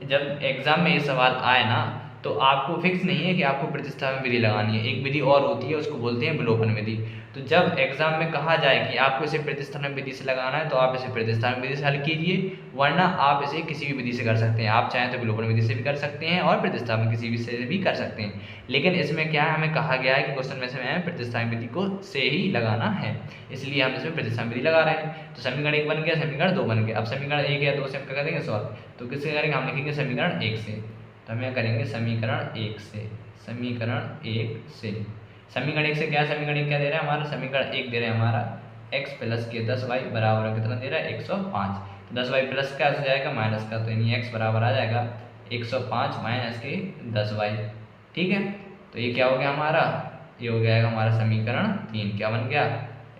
जब एग्जाम में ये सवाल आए ना, तो आपको फिक्स नहीं है कि आपको प्रतिस्थापन विधि लगानी है। एक विधि और होती है, उसको बोलते हैं विलोपन विधि। तो जब एग्जाम में कहा जाए कि आपको इसे प्रतिस्थापन विधि से लगाना है, तो आप इसे प्रतिस्थापन विधि से हल कीजिए, वरना आप इसे किसी भी विधि से कर सकते हैं। आप चाहें तो विलोपन विधि से भी कर सकते हैं और प्रतिस्थापन किसी भी से भी कर सकते हैं। लेकिन इसमें क्या है, हमें कहा गया है कि क्वेश्चन में से हमें प्रतिस्थापन विधि को से ही लगाना है, इसलिए हम इसमें प्रतिस्थापन विधि लगा रहे हैं। तो समीकरण 1 बन गया, समीकरण 2 बन गया। अब समीकरण 1 या 2 से हम क्या करेंगे सॉल्व, तो किससे करेंगे, हम लिखेंगे समीकरण 1 से। तो हम करेंगे समीकरण 1 से, समीकरण 1 से। समीकरण 1 से क्या, समीकरण 1 क्या दे रहा है हमारा, समीकरण 1 दे रहा है हमारा x प्लस के 10y बराबर कितना दे रहा है 105। तो 10y प्लस का हो जाएगा माइनस का, तो यानी x बराबर आ जाएगा 105 माइनस के 10y। ठीक है, तो ये क्या हो गया हमारा, ये हो गया हमारा समीकरण 3। क्या बन गया,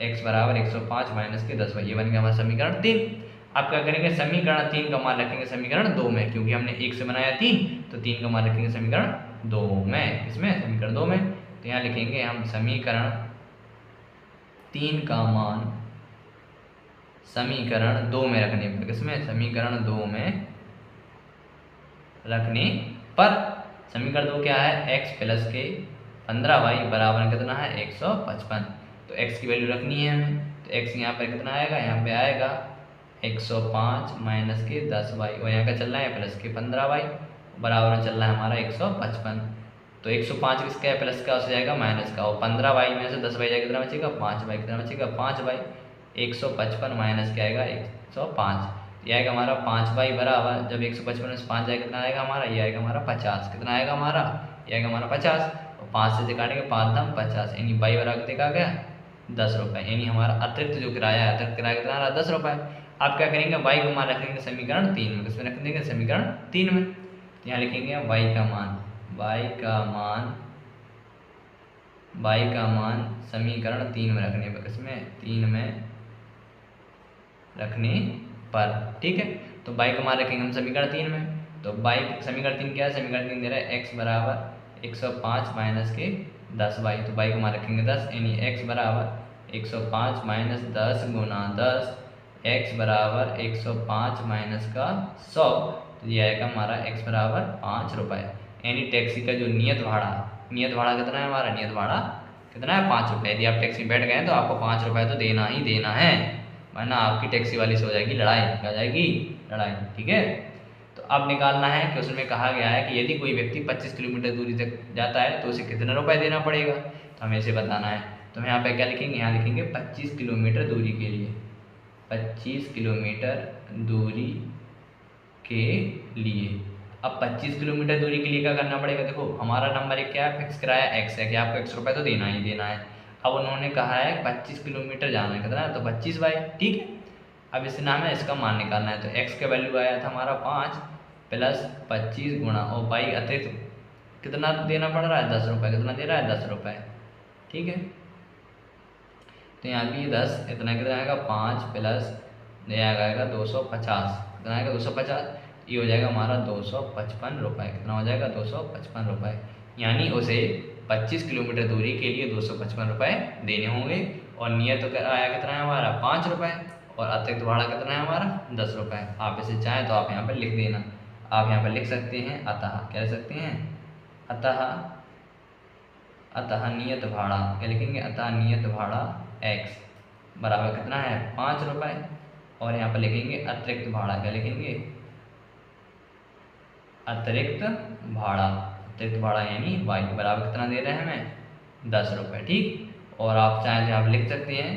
x बराबर 105 माइनस के 10y, ये बन गया हमारा समीकरण 3। आप क्या करेंगे, समीकरण 3 का मान रखेंगे समीकरण 2 में, क्योंकि हमने 1 से बनाया 3, तो 3 का मान रखेंगे समीकरण 2 में। इसमें समीकरण 2 में, तो यहाँ लिखेंगे हम समीकरण 3 का मान समीकरण 2 में रखने पर, किसमें, समीकरण 2 में रखने पर। समीकरण 2 क्या है, x प्लस के 15y बराबर कितना है 155। तो x की वैल्यू रखनी है हमें, तो x यहाँ पर कितना आएगा, यहाँ पे आएगा 105 माइनस के 10y, और यहाँ का चल रहा है प्लस के 15y बराबर चल रहा है हमारा 155। तो 105 किसका है, प्लस का, हो जाएगा माइनस का, और 15y में से 10y जाएगा कितना बचेगा 5y, कितना बचेगा 5y। 155 माइनस क्या आएगा 105, ये आएगा हमारा 5y बराबर, जब 155 में से 5 जाएगा कितना आएगा हमारा, ये आएगा हमारा 50। कितना आएगा हमारा, ये आएगा हमारा 50, और 5 से काटेंगे 5 दाम 50, यानी y बराबर देखा गया 10 रुपये। यानी हमारा अतिरिक्त जो किराया है, अतिरिक्त किराया कितना रहा 10 रुपये। आप क्या करेंगे, y का मान रखेंगे समीकरण 3 में, किसमें रख देंगे समीकरण 3 में। तो यहाँ लिखेंगे y का मान, y का मान समीकरण 3 में रखने पर, किसमें 3 में रखने पर। ठीक है, तो y का मान रखेंगे हम समीकरण 3 में। तो y समीकरण 3 क्या है, समीकरण 3 दे रहा है x बराबर 105 माइनस के 10y, तो y का मान रखेंगे 10, यानी x बराबर 105 माइनस 10 गुना 10, x बराबर 105 माइनस का 100, तो ये आएगा हमारा x बराबर 5 रुपये। यानी टैक्सी का जो नियत भाड़ा कितना है हमारा, नियत भाड़ा कितना है 5 रुपये। यदि आप टैक्सी में बैठ गए तो आपको 5 रुपये तो देना ही देना है, वरना आपकी टैक्सी वाली से हो जाएगी लड़ाई, क्या जाएगी लड़ाई। ठीक है, तो अब निकालना है कि उसमें कहा गया है कि यदि कोई व्यक्ति 25 किलोमीटर दूरी तक जाता है तो उसे कितने रुपए देना पड़ेगा, तो हमें इसे बताना है। तो हम यहाँ पे क्या लिखेंगे, यहाँ लिखेंगे 25 किलोमीटर दूरी के लिए, 25 किलोमीटर दूरी के लिए। अब 25 किलोमीटर दूरी के लिए क्या करना पड़ेगा, देखो हमारा नंबर एक क्या है, फिक्स किराया x है कि आपको 100 रुपये तो देना ही देना है। अब उन्होंने कहा है 25 किलोमीटर जाना है, कितना है, तो 25y। ठीक है, अब इस नाम है इसका मान निकालना है, तो x का वैल्यू आया था हमारा 5 प्लस 25 गुणा, और y अतिरिक्त कितना देना पड़ रहा है 10 रुपये, कितना दे रहा है 10 रुपये। ठीक है, तो यहाँ भी 10 इतना कितना आएगा 5 प्लस आएगा 250, कितना आएगा 250, ये हो जाएगा हमारा 255 रुपये। कितना हो जाएगा 255 रुपये, यानी उसे 25 किलोमीटर दूरी के लिए 255 रुपये देने होंगे। और नियत आया कितना है हमारा 5 रुपये, और अतिरिक्त भाड़ा कितना है हमारा 10 रुपये। आप इसे चाहें तो आप यहाँ पर लिख देना, आप यहाँ पर लिख सकते हैं अतः, क्या लिख सकते हैं अतः नियत भाड़ा, क्या लिखेंगे अतः नियत भाड़ा x बराबर कितना है 5 रुपये, और यहाँ पर लिखेंगे अतिरिक्त भाड़ा, क्या लिखेंगे अतिरिक्त भाड़ा यानी y बराबर कितना दे रहे हैं हमें 10 रुपये। ठीक, और आप चाहें तो आप लिख सकते हैं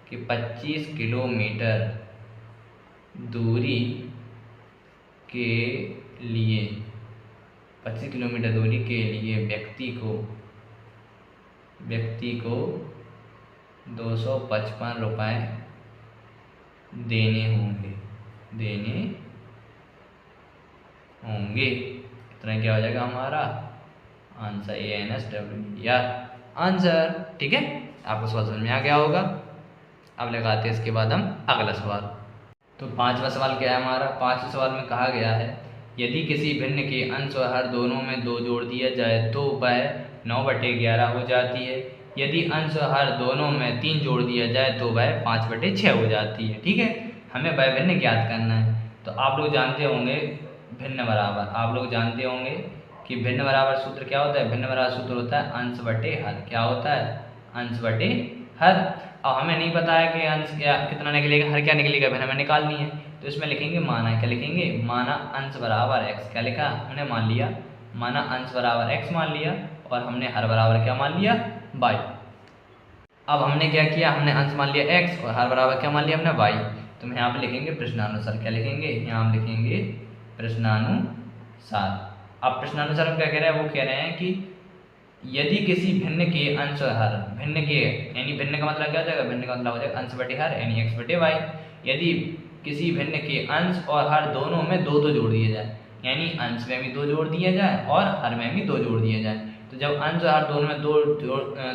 कि 25 किलोमीटर दूरी के लिए 25 किलोमीटर दूरी के लिए व्यक्ति को 255 रुपये देने होंगे। इतना क्या हो जाएगा हमारा आंसर, ANSW या आंसर। ठीक है, आपको सवाल समझ में आ गया होगा। अब लगाते हैं इसके बाद हम अगला सवाल। तो पांचवा सवाल क्या है हमारा? पांचवें सवाल में कहा गया है यदि किसी भिन्न के अंश और हर दोनों में 2 जोड़ दिया जाए तो वह 9/11 हो जाती है। यदि अंश और हर दोनों में 3 जोड़ दिया जाए तो वह 5/6 हो जाती है। ठीक है, हमें वह भिन्न ज्ञात करना है। तो आप लोग जानते होंगे भिन्न बराबर, आप लोग जानते होंगे कि भिन्न बराबर सूत्र क्या होता है? भिन्न बराबर सूत्र होता है अंश बटे हर। क्या होता है? अंश बटे हर। अब हमें नहीं पता है कि अंश क्या कितना निकलेगा, हर क्या निकलेगा, भिन्न हमें निकालनी है। तो इसमें लिखेंगे माना, क्या लिखेंगे? माना अंश बराबर x। क्या लिखा? हमने मान लिया माना अंश बराबर x मान लिया, और हमने हर बराबर क्या मान लिया? y। अब हमने क्या किया? हमने अंश मान लिया x और हर बराबर क्या मान लिया? हमने y। तो हम यहाँ पे लिखेंगे प्रश्नानुसार। क्या लिखेंगे? यहाँ हम लिखेंगे प्रश्नानुसार। अब प्रश्नानुसार हम क्या कह रहे हैं? वो कह रहे हैं कि यदि किसी भिन्न के अंश और हर, भिन्न के यानी भिन्न का मतलब क्या हो जाएगा? भिन्न का मतलब हो जाएगा अंश बटे हर यानी x बटे y। यदि किसी भिन्न के अंश और हर दोनों में 2 जोड़ दिए जाए, यानी अंश में भी 2 जोड़ दिया जाए और हर में भी 2 जोड़ दिए जाए, तो जब अंश और हर दोनों में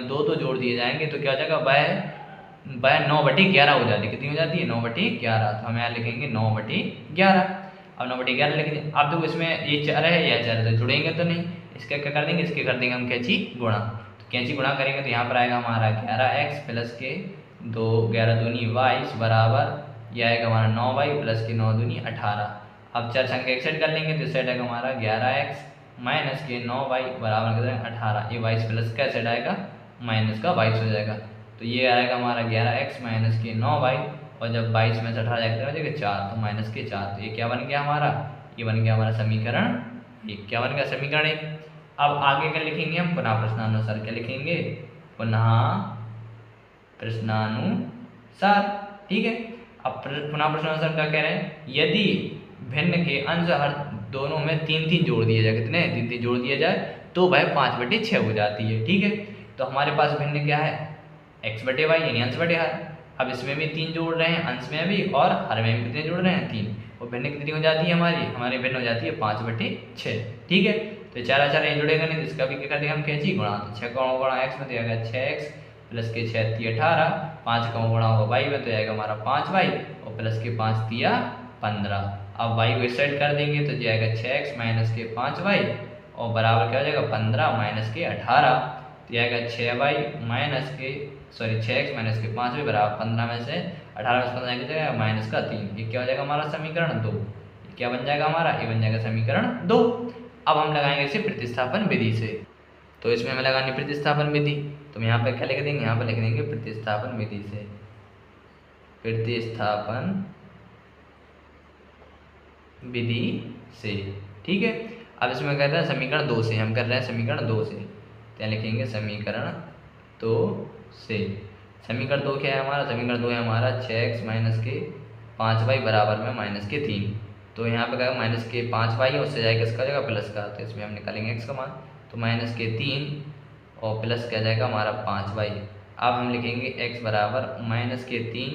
2 जोड़ दिए जाएंगे तो क्या हो जाएगा? वह 9/11 हो जाती है। कितनी हो जाती है? 9/11। तो हम यहाँ लिखेंगे 9/11। अब 9/11 लिख दें। अब देखो इसमें ये 4 है, यह 4 है, तो जुड़ेंगे तो नहीं। इसका क्या कर देंगे? इसके कर देंगे हम कैंची गुणा। तो कैंची गुणा करेंगे तो यहाँ पर आएगा हमारा 11x प्लस के 2 11 दूनी y बराबर, यह आएगा हमारा 9y प्लस के 9 दूनी 18। अब 4 संख्या एक साइड कर लेंगे तो इस साइड आएगा हमारा 11x माइनस के 9y बराबर 18। ये 22 प्लस का साइड आएगा माइनस का 22 हो जाएगा। तो ये आएगा हमारा 11x माइनस के 9y, और जब 22 में से 18 जाएगा 4, तो माइनस के 4। तो ये क्या बन गया हमारा? ये बन गया हमारा समीकरण 1। क्या बन गया? समीकरण 1। अब आगे क्या लिखेंगे हम? पुनः प्रश्नानुसार। क्या लिखेंगे? पुनः प्रश्नानुसार। ठीक है, अब पुनः प्रश्नानुसार क्या कह रहे हैं? यदि भिन्न के अंश हर दोनों में 3 जोड़ दिए जाए, कितने? 3 जोड़ दिया जाए तो वह 5/6 हो जाती है। ठीक है, तो हमारे पास भिन्न क्या है? x बटे वाई यानी अंश बटे हर। अब इसमें भी 3 जोड़ रहे हैं, अंश में भी और हर में भी कितने जोड़ रहे हैं? 3। और भिन्न कितनी हो जाती है हमारी भिन्न हो जाती है 5/6। ठीक है, तो 4 ये जुड़ेगा नहीं, तो इसका भी क्या कर देंगे हम? कैंची गुणा। तो 6 का गुणा x में तो आएगा 6x प्लस के 6 3 18। 5 का गुणा होगा y में तो आएगा हमारा 5y, और प्लस के 5 3 15। अब y को इस साइड कर देंगे तो जाएगा 6x माइनस के 5y, और बराबर क्या हो जाएगा? 15 माइनस के 18। तो आएगा 6y माइनस के 6x माइनस के 5y बराबर 15 में से 18 में से 15 जाएगा माइनस का 3। ये क्या हो जाएगा हमारा? समीकरण 2। क्या बन जाएगा हमारा? ये बन जाएगा समीकरण 2। अब हम लगाएंगे इसे प्रतिस्थापन विधि से। तो इसमें हमें लगानी प्रतिस्थापन विधि। तो हम यहाँ पे क्या लिख देंगे? यहाँ पे लिख देंगे प्रतिस्थापन विधि से। प्रतिस्थापन विधि से। ठीक है, अब इसमें कर रहे हैं समीकरण 2 से, हम कर रहे हैं समीकरण 2 से। क्या लिखेंगे? समीकरण 2 से। समीकरण 2 क्या है हमारा? समीकरण 2 है हमारा 6x माइनस के 5y बराबर में माइनस के 3। तो यहाँ पे क्या? माइनस के 5y है, उससे जाएगा इसका जाएगा प्लस का, तो इसमें हम निकालेंगे x का मान। तो माइनस के 3 और प्लस क्या जाएगा हमारा 5y। अब हम लिखेंगे x बराबर माइनस के 3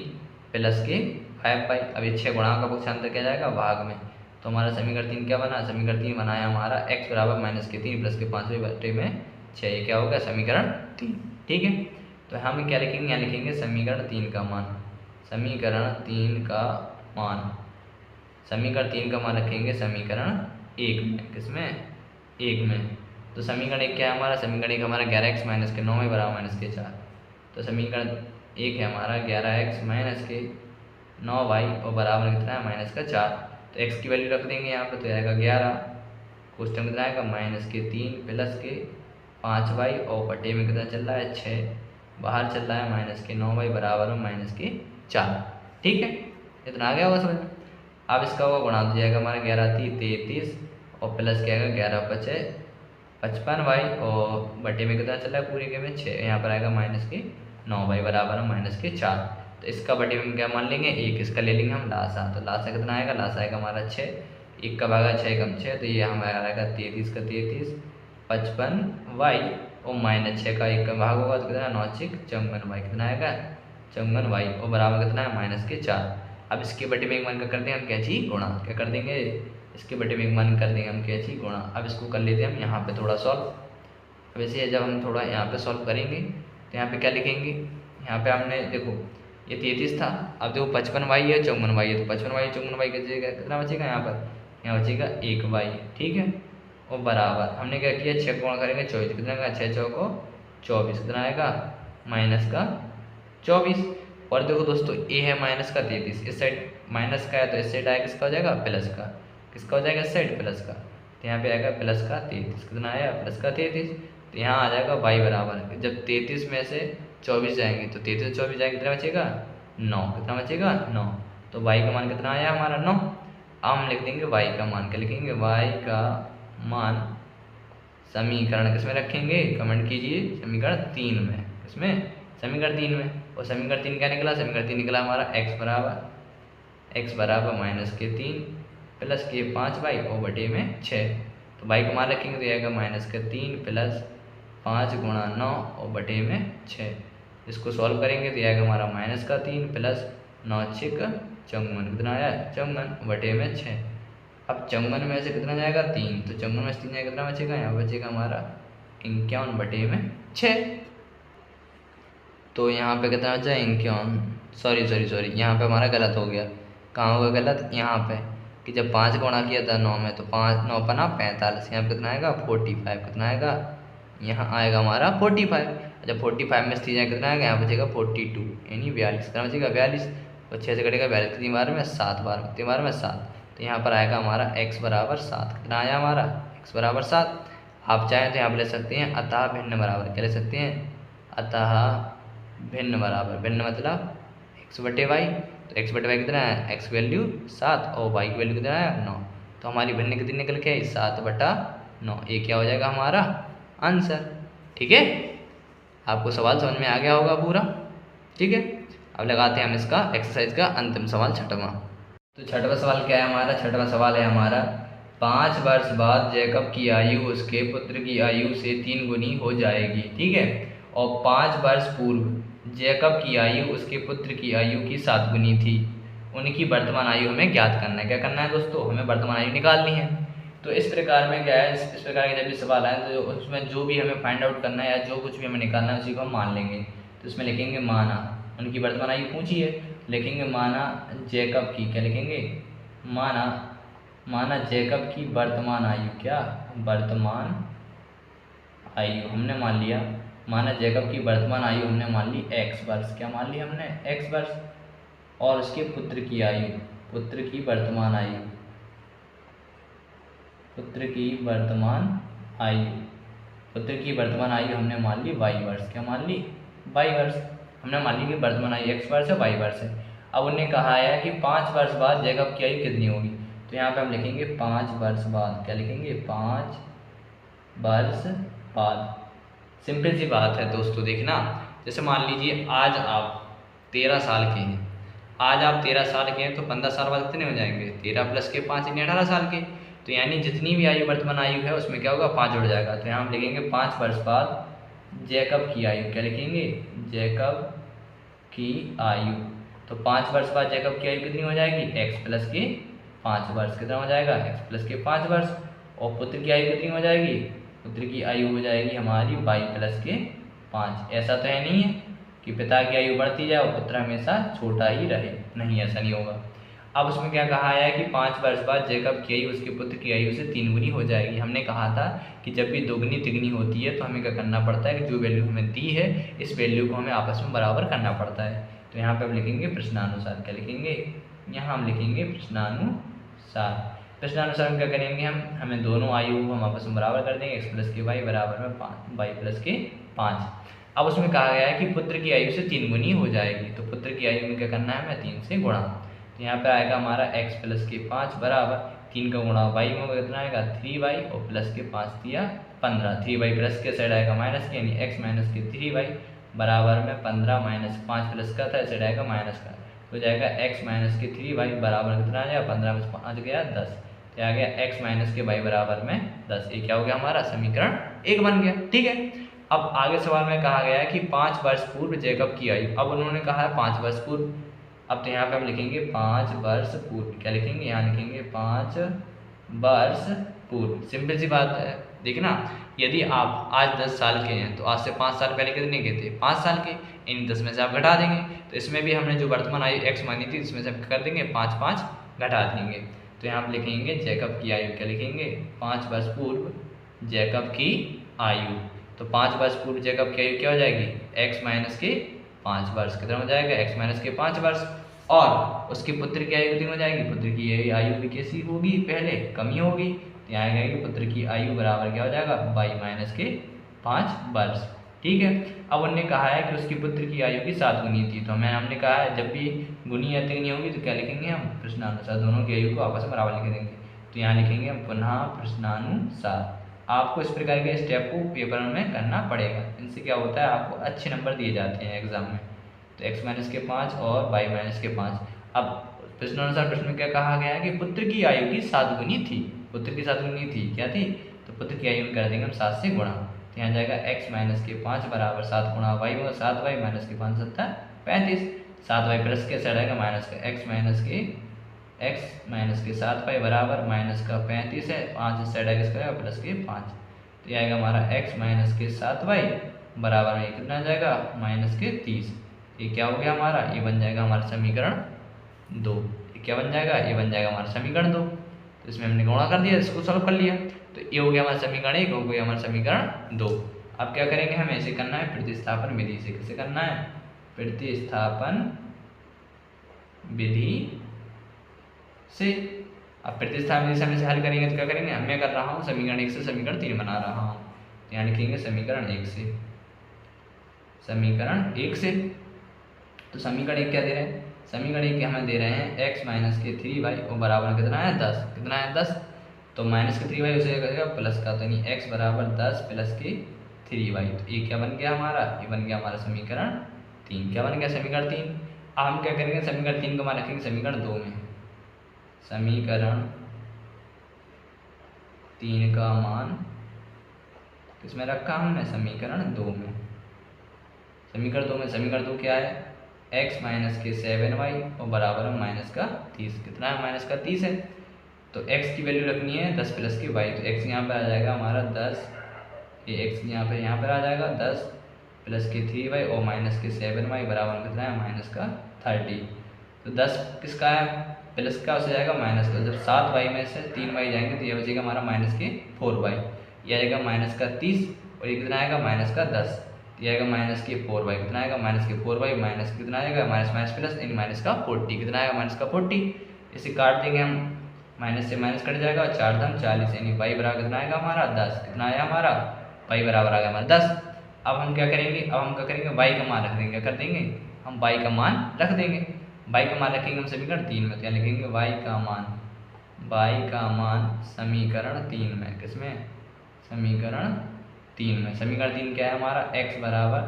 प्लस के 5y। अब ये 6 गुणा का पक्षांतर क्या जाएगा? भाग में। तो हमारा समीकरण 3 क्या बना? समीकरण 3 बनाया हमारा x बराबर माइनस के 3 प्लस के 5y बटे में 6। ये क्या होगा? समीकरण 3। ठीक है, तो हम क्या लिखेंगे? यहाँ लिखेंगे समीकरण 3 का मान। समीकरण 3 का मान, समीकरण 3 का मान रखेंगे समीकरण 1 में। किसमें? 1 में। तो समीकरण 1 क्या है हमारा? समीकरण 1 हमारा 11x माइनस के 9y बराबर माइनस के 4। तो समीकरण 1 है हमारा 11x माइनस के 9y और बराबर कितना है? माइनस का 4। तो x की वैल्यू रख देंगे यहाँ पे, तो आएगा 11। क्वेश्चन कितना आएगा? माइनस के 3 प्लस के 5y और बटे में कितना चल रहा है? 6। बाहर चल रहा है माइनस के 9y बराबर में माइनस के 4। ठीक है, इतना आ गया होगा समझ में। अब इसका होगा गुणा हो जाएगा हमारा 11 3 33 और प्लस क्या आएगा 11 5 55y और बटे में कितना चल रहा है? पूरे के में 6। यहाँ पर आएगा माइनस के 9y बराबर में माइनस के 4। तो इसका बटे में हम क्या मान लेंगे 1, इसका ले लेंगे हम लासा। तो लासा कितना आएगा, लासा आएगा हमारा 6, 1 का भागा 6 कम 6, तो ये हमारा आएगा 33 का 33, 55y और -6 का 1 का भाग होगा तो कितना 9 6 54y, कितना आएगा 54y और बराबर कितना है -4। अब इसके बटे में एक मान का कर देंगे हम कैंची गुणा, क्या कर देंगे इसके बटे में एक मान कर देंगे हम कैंची गुणा। अब इसको कर लेते हैं हम यहाँ पे थोड़ा सॉल्व। अब इसे जब हम थोड़ा यहाँ पे सॉल्व करेंगे तो यहाँ पे क्या लिखेंगे, यहाँ पे हमने देखो ये 33 था, अब देखो 55y है 54y है, तो 55y 54y कितना बचेगा, यहाँ बचेगा 1y, ठीक है। और बराबर हमने क्या किया 6 गुणा करेंगे 24, कितना आएगा 6 चौको 24, कितना आएगा -24। और देखो दोस्तों ए है -33, इस साइड माइनस का है तो इस साइड आएगा किसका हो जाएगा प्लस का, किसका हो जाएगा इस साइड प्लस का, तो यहाँ पे आएगा प्लस का 33, कितना आया प्लस का 33। तो यहाँ आ जाएगा y बराबर, जब 33 में से 24 जाएंगे तो 33 से 24 जाएंगे कितना बचेगा 9, कितना बचेगा 9। तो y का मान कितना आया हमारा 9। अब हम लिख देंगे y का मान, क्या लिखेंगे y का मान समीकरण किसमें रखेंगे, कमेंट कीजिए समीकरण 3 में, किसमें समीकरण 3 में। और समीकरण 3 क्या निकला, समीकरण 3 निकला हमारा x बराबर -3 प्लस के 5y और बटे में 6। तो y का मान रखेंगे तो आएगा -3 प्लस 5 गुणा 9 और बटे में 6। इसको सॉल्व करेंगे तो आएगा हमारा -3 प्लस 9 6 54, कितना आया 54 बटे में 6। अब 54 में से कितना जाएगा 3, तो 54 में से 3 जाएगा कितना बचेगा, यहाँ बचेगा हमारा 51 बटे में 6। तो यहाँ पे कितना बचा 51, सॉरी यहाँ पे हमारा गलत हो गया। कहाँ होगा गलत, यहाँ पे कि जब 5 गुणा किया था 9 में तो 5 9 पना 45, यहाँ पे कितना आएगा 45, कितना आएगा यहाँ आएगा हमारा 45। जब 45 में से 3 जाएगा कितना आएगा, यहाँ बचेगा 42 यानी 42, कितना बचेगा 42। और 6 से कटेगा 42 कितनी बार में 7 बार, कितनी बार में 7। तो यहाँ पर आएगा हमारा x बराबर 7, कितना आया हमारा x बराबर 7। आप चाहें तो यहाँ पर ले सकते हैं अतः भिन्न बराबर, क्या ले सकते हैं अतः भिन्न बराबर, भिन्न मतलब x बटे वाई, तो x बटे वाई कितना है x वैल्यू 7 और y की वैल्यू कितना है 9। तो हमारी भिन्न कितनी निकल के आई 7/9, ये क्या हो जाएगा हमारा आंसर। ठीक है, आपको सवाल समझ में आ गया होगा पूरा, ठीक है। अब लगाते हैं हम इसका एक्सरसाइज का अंतिम सवाल छठवां। तो छठवां सवाल क्या है हमारा, छठवां सवाल है हमारा 5 वर्ष बाद जैकब की आयु उसके पुत्र की आयु से 3 गुनी हो जाएगी, ठीक है। और 5 वर्ष पूर्व जैकब की आयु उसके पुत्र की आयु की 7 गुनी थी। उनकी वर्तमान आयु हमें ज्ञात करना है। क्या करना है दोस्तों, हमें वर्तमान आयु निकालनी है। तो इस प्रकार में क्या है, इस प्रकार के जब भी सवाल आए तो उसमें जो भी हमें फाइंड आउट करना है या जो कुछ भी हमें निकालना है उसी को हम मान लेंगे। तो इसमें लिखेंगे माना, उनकी वर्तमान आयु पूछी है, लिखेंगे माना जैकब की, क्या लिखेंगे माना जैकब की वर्तमान आयु, क्या वर्तमान आयु हमने मान लिया, माना जैकब की वर्तमान आयु हमने मान ली x वर्ष, क्या मान ली हमने x वर्ष। और उसके पुत्र की आयु, पुत्र की वर्तमान आयु, पुत्र की वर्तमान आयु, पुत्र की वर्तमान आयु हमने मान ली y वर्ष, क्या मान ली y वर्ष। हमने मान ली कि वर्तमान आयु x वर्ष है y वर्ष है। अब उन्हें कहा है कि 5 वर्ष बाद जैकब की आयु कितनी होगी। तो यहाँ पे हम लिखेंगे 5 वर्ष बाद, क्या लिखेंगे 5 वर्ष बाद। सिंपल सी बात है दोस्तों, देखना जैसे मान लीजिए आज आप 13 साल के हैं, आज आप 13 साल के हैं तो 15 साल बाद कितने हो जाएंगे 13 प्लस के 5 यानी 18 साल के। तो यानी जितनी भी आयु वर्तमान आयु है उसमें क्या होगा 5 जुड़ जाएगा। तो यहाँ हम लिखेंगे 5 वर्ष बाद जैकब की आयु, क्या लिखेंगे जैकब की आयु। तो 5 वर्ष बाद जैकब की आयु कितनी हो जाएगी x प्लस के 5 वर्ष, कितना हो जाएगा x प्लस के 5 वर्ष। और पुत्र की आयु कितनी हो जाएगी, पुत्र की आयु हो जाएगी हमारी y प्लस के 5। ऐसा तो है नहीं है कि पिता की आयु बढ़ती जाए और पुत्र हमेशा छोटा ही रहे, नहीं ऐसा नहीं होगा। अब उसमें क्या कहा है कि 5 वर्ष बाद जैकब की आयु उसके पुत्र की आयु से 3 गुनी हो जाएगी। हमने कहा था कि जब भी दोगुनी तिगुनी होती है तो हमें क्या करना पड़ता है कि जो वैल्यू हमें दी है इस वैल्यू को हमें आपस में बराबर करना पड़ता है। तो यहाँ पे हम लिखेंगे प्रश्नानुसार, क्या लिखेंगे यहाँ हम लिखेंगे प्रश्नानुसार। प्रश्नानुसार हम क्या करेंगे, हमें दोनों आयु को हम आपस में बराबर कर देंगे, x प्लस के y बराबर में 5 y प्लस के 5। अब उसमें कहा गया है कि पुत्र की आयु से 3 गुनी हो जाएगी। तो पुत्र की आयु में क्या करना है हमें 3 से गुणा। तो यहाँ पे आएगा हमारा x प्लस के 5 बराबर 3 का गुणा y में कितना आएगा 3y और प्लस के 5 दिया 15। 3y प्लस के साइड आएगा माइनस के यानी x माइनस के 3y बराबर में 15 माइनस 5 प्लस का था, इसे रहेगा माइनस का, तो जाएगा x माइनस के 3y बराबर कितना आ जाएगा 15 में 5 गया 10, तो आ गया x माइनस के y बराबर में 10। ये क्या हो गया हमारा समीकरण 1 बन गया। ठीक है, अब आगे सवाल में कहा गया है कि 5 वर्ष पूर्व जैकब की आयु, अब उन्होंने कहा है 5 वर्ष पूर्व, अब तो यहाँ पे हम लिखेंगे 5 वर्ष पूर्व, क्या लिखेंगे यहाँ लिखेंगे 5 वर्ष पूर्व। सिंपल सी बात है, देखना यदि आप आज 10 साल के हैं तो आज से 5 साल पहले कितने के थे 5 साल के, इन 10 में से आप घटा देंगे, तो इसमें भी हमने जो वर्तमान आयु x मानी थी इसमें से कर देंगे 5 5 घटा देंगे, तो यहाँ आप लिखेंगे जैकब की आयु, क्या लिखेंगे 5 वर्ष पूर्व जैकब की आयु, तो 5 वर्ष पूर्व जैकब की आयु क्या हो जाएगी x माइनस के 5 वर्ष, कितना हो जाएगा x माइनस के 5 वर्ष, और उसके पुत्र की आयु कितनी हो जाएगी, पुत्र की आयु भी कैसी होगी पहले कमी होगी, तो यहाँ आएगा पुत्र की आयु बराबर क्या हो जाएगा y माइनस के 5 वर्ष। ठीक है, अब उन्होंने कहा है कि उसकी पुत्र की आयु की 7 गुनी थी, तो हमने कहा है जब भी गुनी या तिगुनी होगी तो क्या लिखेंगे हम प्रश्नानुसार, दोनों की आयु को आपस में बराबर लिख देंगे, तो यहाँ लिखेंगे हम पुनः प्रश्नानुसार। आपको इस प्रकार के स्टेप को पेपर में करना पड़ेगा, इनसे क्या होता है आपको अच्छे नंबर दिए जाते हैं एग्जाम में, तो x माइनस के 5 और y माइनस के 5। अब प्रश्नानुसार प्रश्न में क्या कहा गया है कि पुत्र की आयु की 7 गुनी थी, पुत्र की 7 गुनी थी क्या थी, तो पुत्र की आयु में कर देंगे हम 7 से गुणा, तो यहाँ जाएगा x माइनस के 5 बराबर 7 गुणा y होगा 7y माइनस के 5 7 35, 7y प्लस के साइड आएगा माइनस का x माइनस के 7y बराबर माइनस का 35 है, 5 साइड आएगा इसका प्लस के 5, तो ये आएगा हमारा x माइनस के 7y बराबर में कितना आ जाएगा माइनस के 30। ये क्या हो गया हमारा, ये बन जाएगा हमारा समीकरण 2। ये क्या बन जाएगा, ये बन जाएगा हमारा समीकरण 2, तो इसमें हमने गुणा कर दिया, इसको सॉल्व कर लिया, तो ये हो गया हमारा समीकरण 1, हो गया हमारा समीकरण 2। अब क्या करेंगे, हमें ऐसे करना है प्रतिस्थापन विधि से, कैसे करना है प्रतिस्थापन विधि से। अब प्रतिस्थापन विधि से हम इसे हल करेंगे तो क्या करेंगे, मैं कर रहा हूँ समीकरण 1 से समीकरण 3 बना रहा हूँ, यहाँ लिखेंगे समीकरण 1 से, समीकरण 1 से, तो समीकरण 1 क्या दे रहे हैं, समीकरण 1 हमें दे रहे हैं x माइनस के 3y और बराबर कितना है 10, कितना है 10, तो माइनस के 3y उसे करेगा प्लस का, तो यानी x बराबर 10 प्लस के 3y, तो ये क्या बन गया हमारा, ये बन गया हमारा समीकरण 3। क्या बन गया समीकरण 3। अब हम क्या करेंगे समीकरण 3 को मान रखेंगे समीकरण 2 में, समीकरण 3 का मान किसमें रखा हमने समीकरण 2 में, समीकरण 2 में, समीकरण 2 क्या है x माइनस के 7y और बराबर में माइनस का 30, कितना है माइनस का 30 है, तो x की वैल्यू रखनी है 10 प्लस के y, तो x यहाँ पर आ जाएगा हमारा 10, ये x यहाँ पर आ जाएगा 10 प्लस के 3y और माइनस के 7y बराबर कितना है माइनस का 30, तो 10 किसका है प्लस का, उसे जाएगा माइनस का, जब 7y में से 3y जाएंगे तो ये बचेगा हमारा माइनस के 4y, ये आएगा माइनस का 30 और ये कितना आएगा माइनस का 10, ये आएगा माइनस के 4y, कितना आएगा माइनस के 4y, माइनस कितना आएगा माइनस माइनस प्लस इन माइनस का 40, कितना आएगा माइनस का 40, इसे काट देंगे हम, माइनस से माइनस कट जाएगा और 4 दाम 40, यानी y बराबर कितना आएगा हमारा 10, कितना आया हमारा y बराबर आ गया हमारा 10। अब हम क्या करेंगे, अब हम क्या करेंगे y का मान रख देंगे, क्या कर देंगे हम y का मान रख देंगे, y का मान रखेंगे हम समीकरण 3 में, क्या लिखेंगे y का मान समीकरण 3 में, किसमें समीकरण 3 में, समीकरण 3 क्या है हमारा x बराबर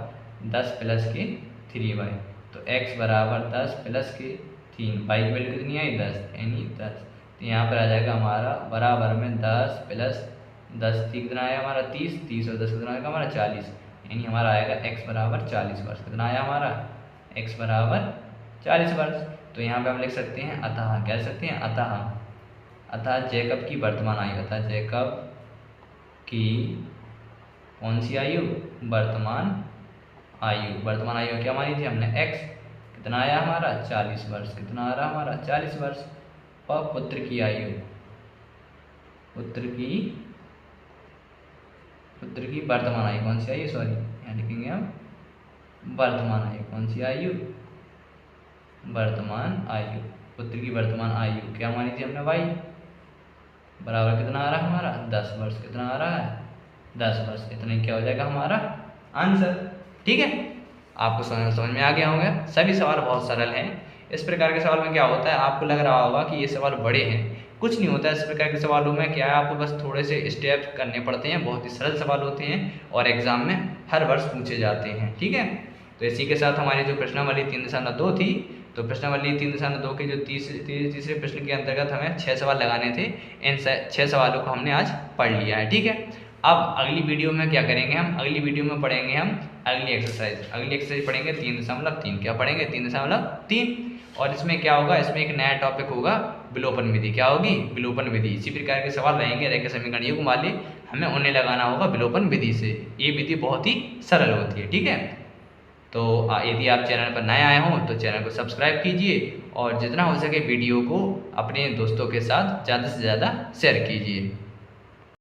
10 प्लस के 3y, तो x बराबर 10 प्लस के 3, y की वैल्यू कितनी आई 10, यानी 10, तो यहाँ पर आ जाएगा हमारा बराबर में 10 प्लस 10 कितना आया हमारा 30, 30 और 10 कितना आएगा हमारा 40, यानी हमारा आएगा x बराबर 40 वर्ष, कितना आया हमारा x बराबर 40 वर्ष। तो यहाँ पे हम लिख सकते हैं अतः, क्या लिख सकते हैं अतः जैकब की वर्तमान आयु, अतः जैकब की कौन सी आयु वर्तमान आयु क्या मानी थी हमने x, कितना आया हमारा 40 वर्ष, कितना आ रहा हमारा 40 वर्ष, और पुत्र की वर्तमान आयु कौन सी आयु, सॉरी यहाँ लिखेंगे हम वर्तमान आयु, कौन सी आयु वर्तमान आयु, पुत्र की वर्तमान आयु क्या मानी थी हमने y बराबर कितना आ रहा है हमारा 10 वर्ष, कितना आ रहा है 10 वर्ष, इतना क्या हो जाएगा हमारा आंसर। ठीक है, आपको समझ में आ गया होगा, सभी सवाल बहुत सरल हैं। इस प्रकार के सवाल में क्या होता है, आपको लग रहा होगा कि ये सवाल बड़े हैं, कुछ नहीं होता है। इस प्रकार के सवालों में क्या है, आपको बस थोड़े से स्टेप्स करने पड़ते हैं, बहुत ही सरल सवाल होते हैं और एग्जाम में हर वर्ष पूछे जाते हैं। ठीक है, तो इसी के साथ हमारी जो प्रश्नावली 3.2 थी, तो प्रश्नावली 3.2 के जो तीसरे प्रश्न के अंतर्गत हमें 6 सवाल लगाने थे, इन 6 सवालों को हमने आज पढ़ लिया है। ठीक है, अब अगली वीडियो में क्या करेंगे हम, अगली वीडियो में पढ़ेंगे हम अगली एक्सरसाइज पढ़ेंगे 3.3। क्या पढ़ेंगे? 3.3। और इसमें क्या होगा, इसमें एक नया टॉपिक होगा विलोपन विधि। क्या होगी? विलोपन विधि। इसी प्रकार के सवाल रहेंगे रेखीय समीकरण युग्म वाले, हमें उन्हें लगाना होगा विलोपन विधि से। ये विधि बहुत ही सरल होती है। ठीक है, तो यदि आप चैनल पर नए आए हों तो चैनल को सब्सक्राइब कीजिए और जितना हो सके वीडियो को अपने दोस्तों के साथ ज़्यादा से ज़्यादा शेयर कीजिए।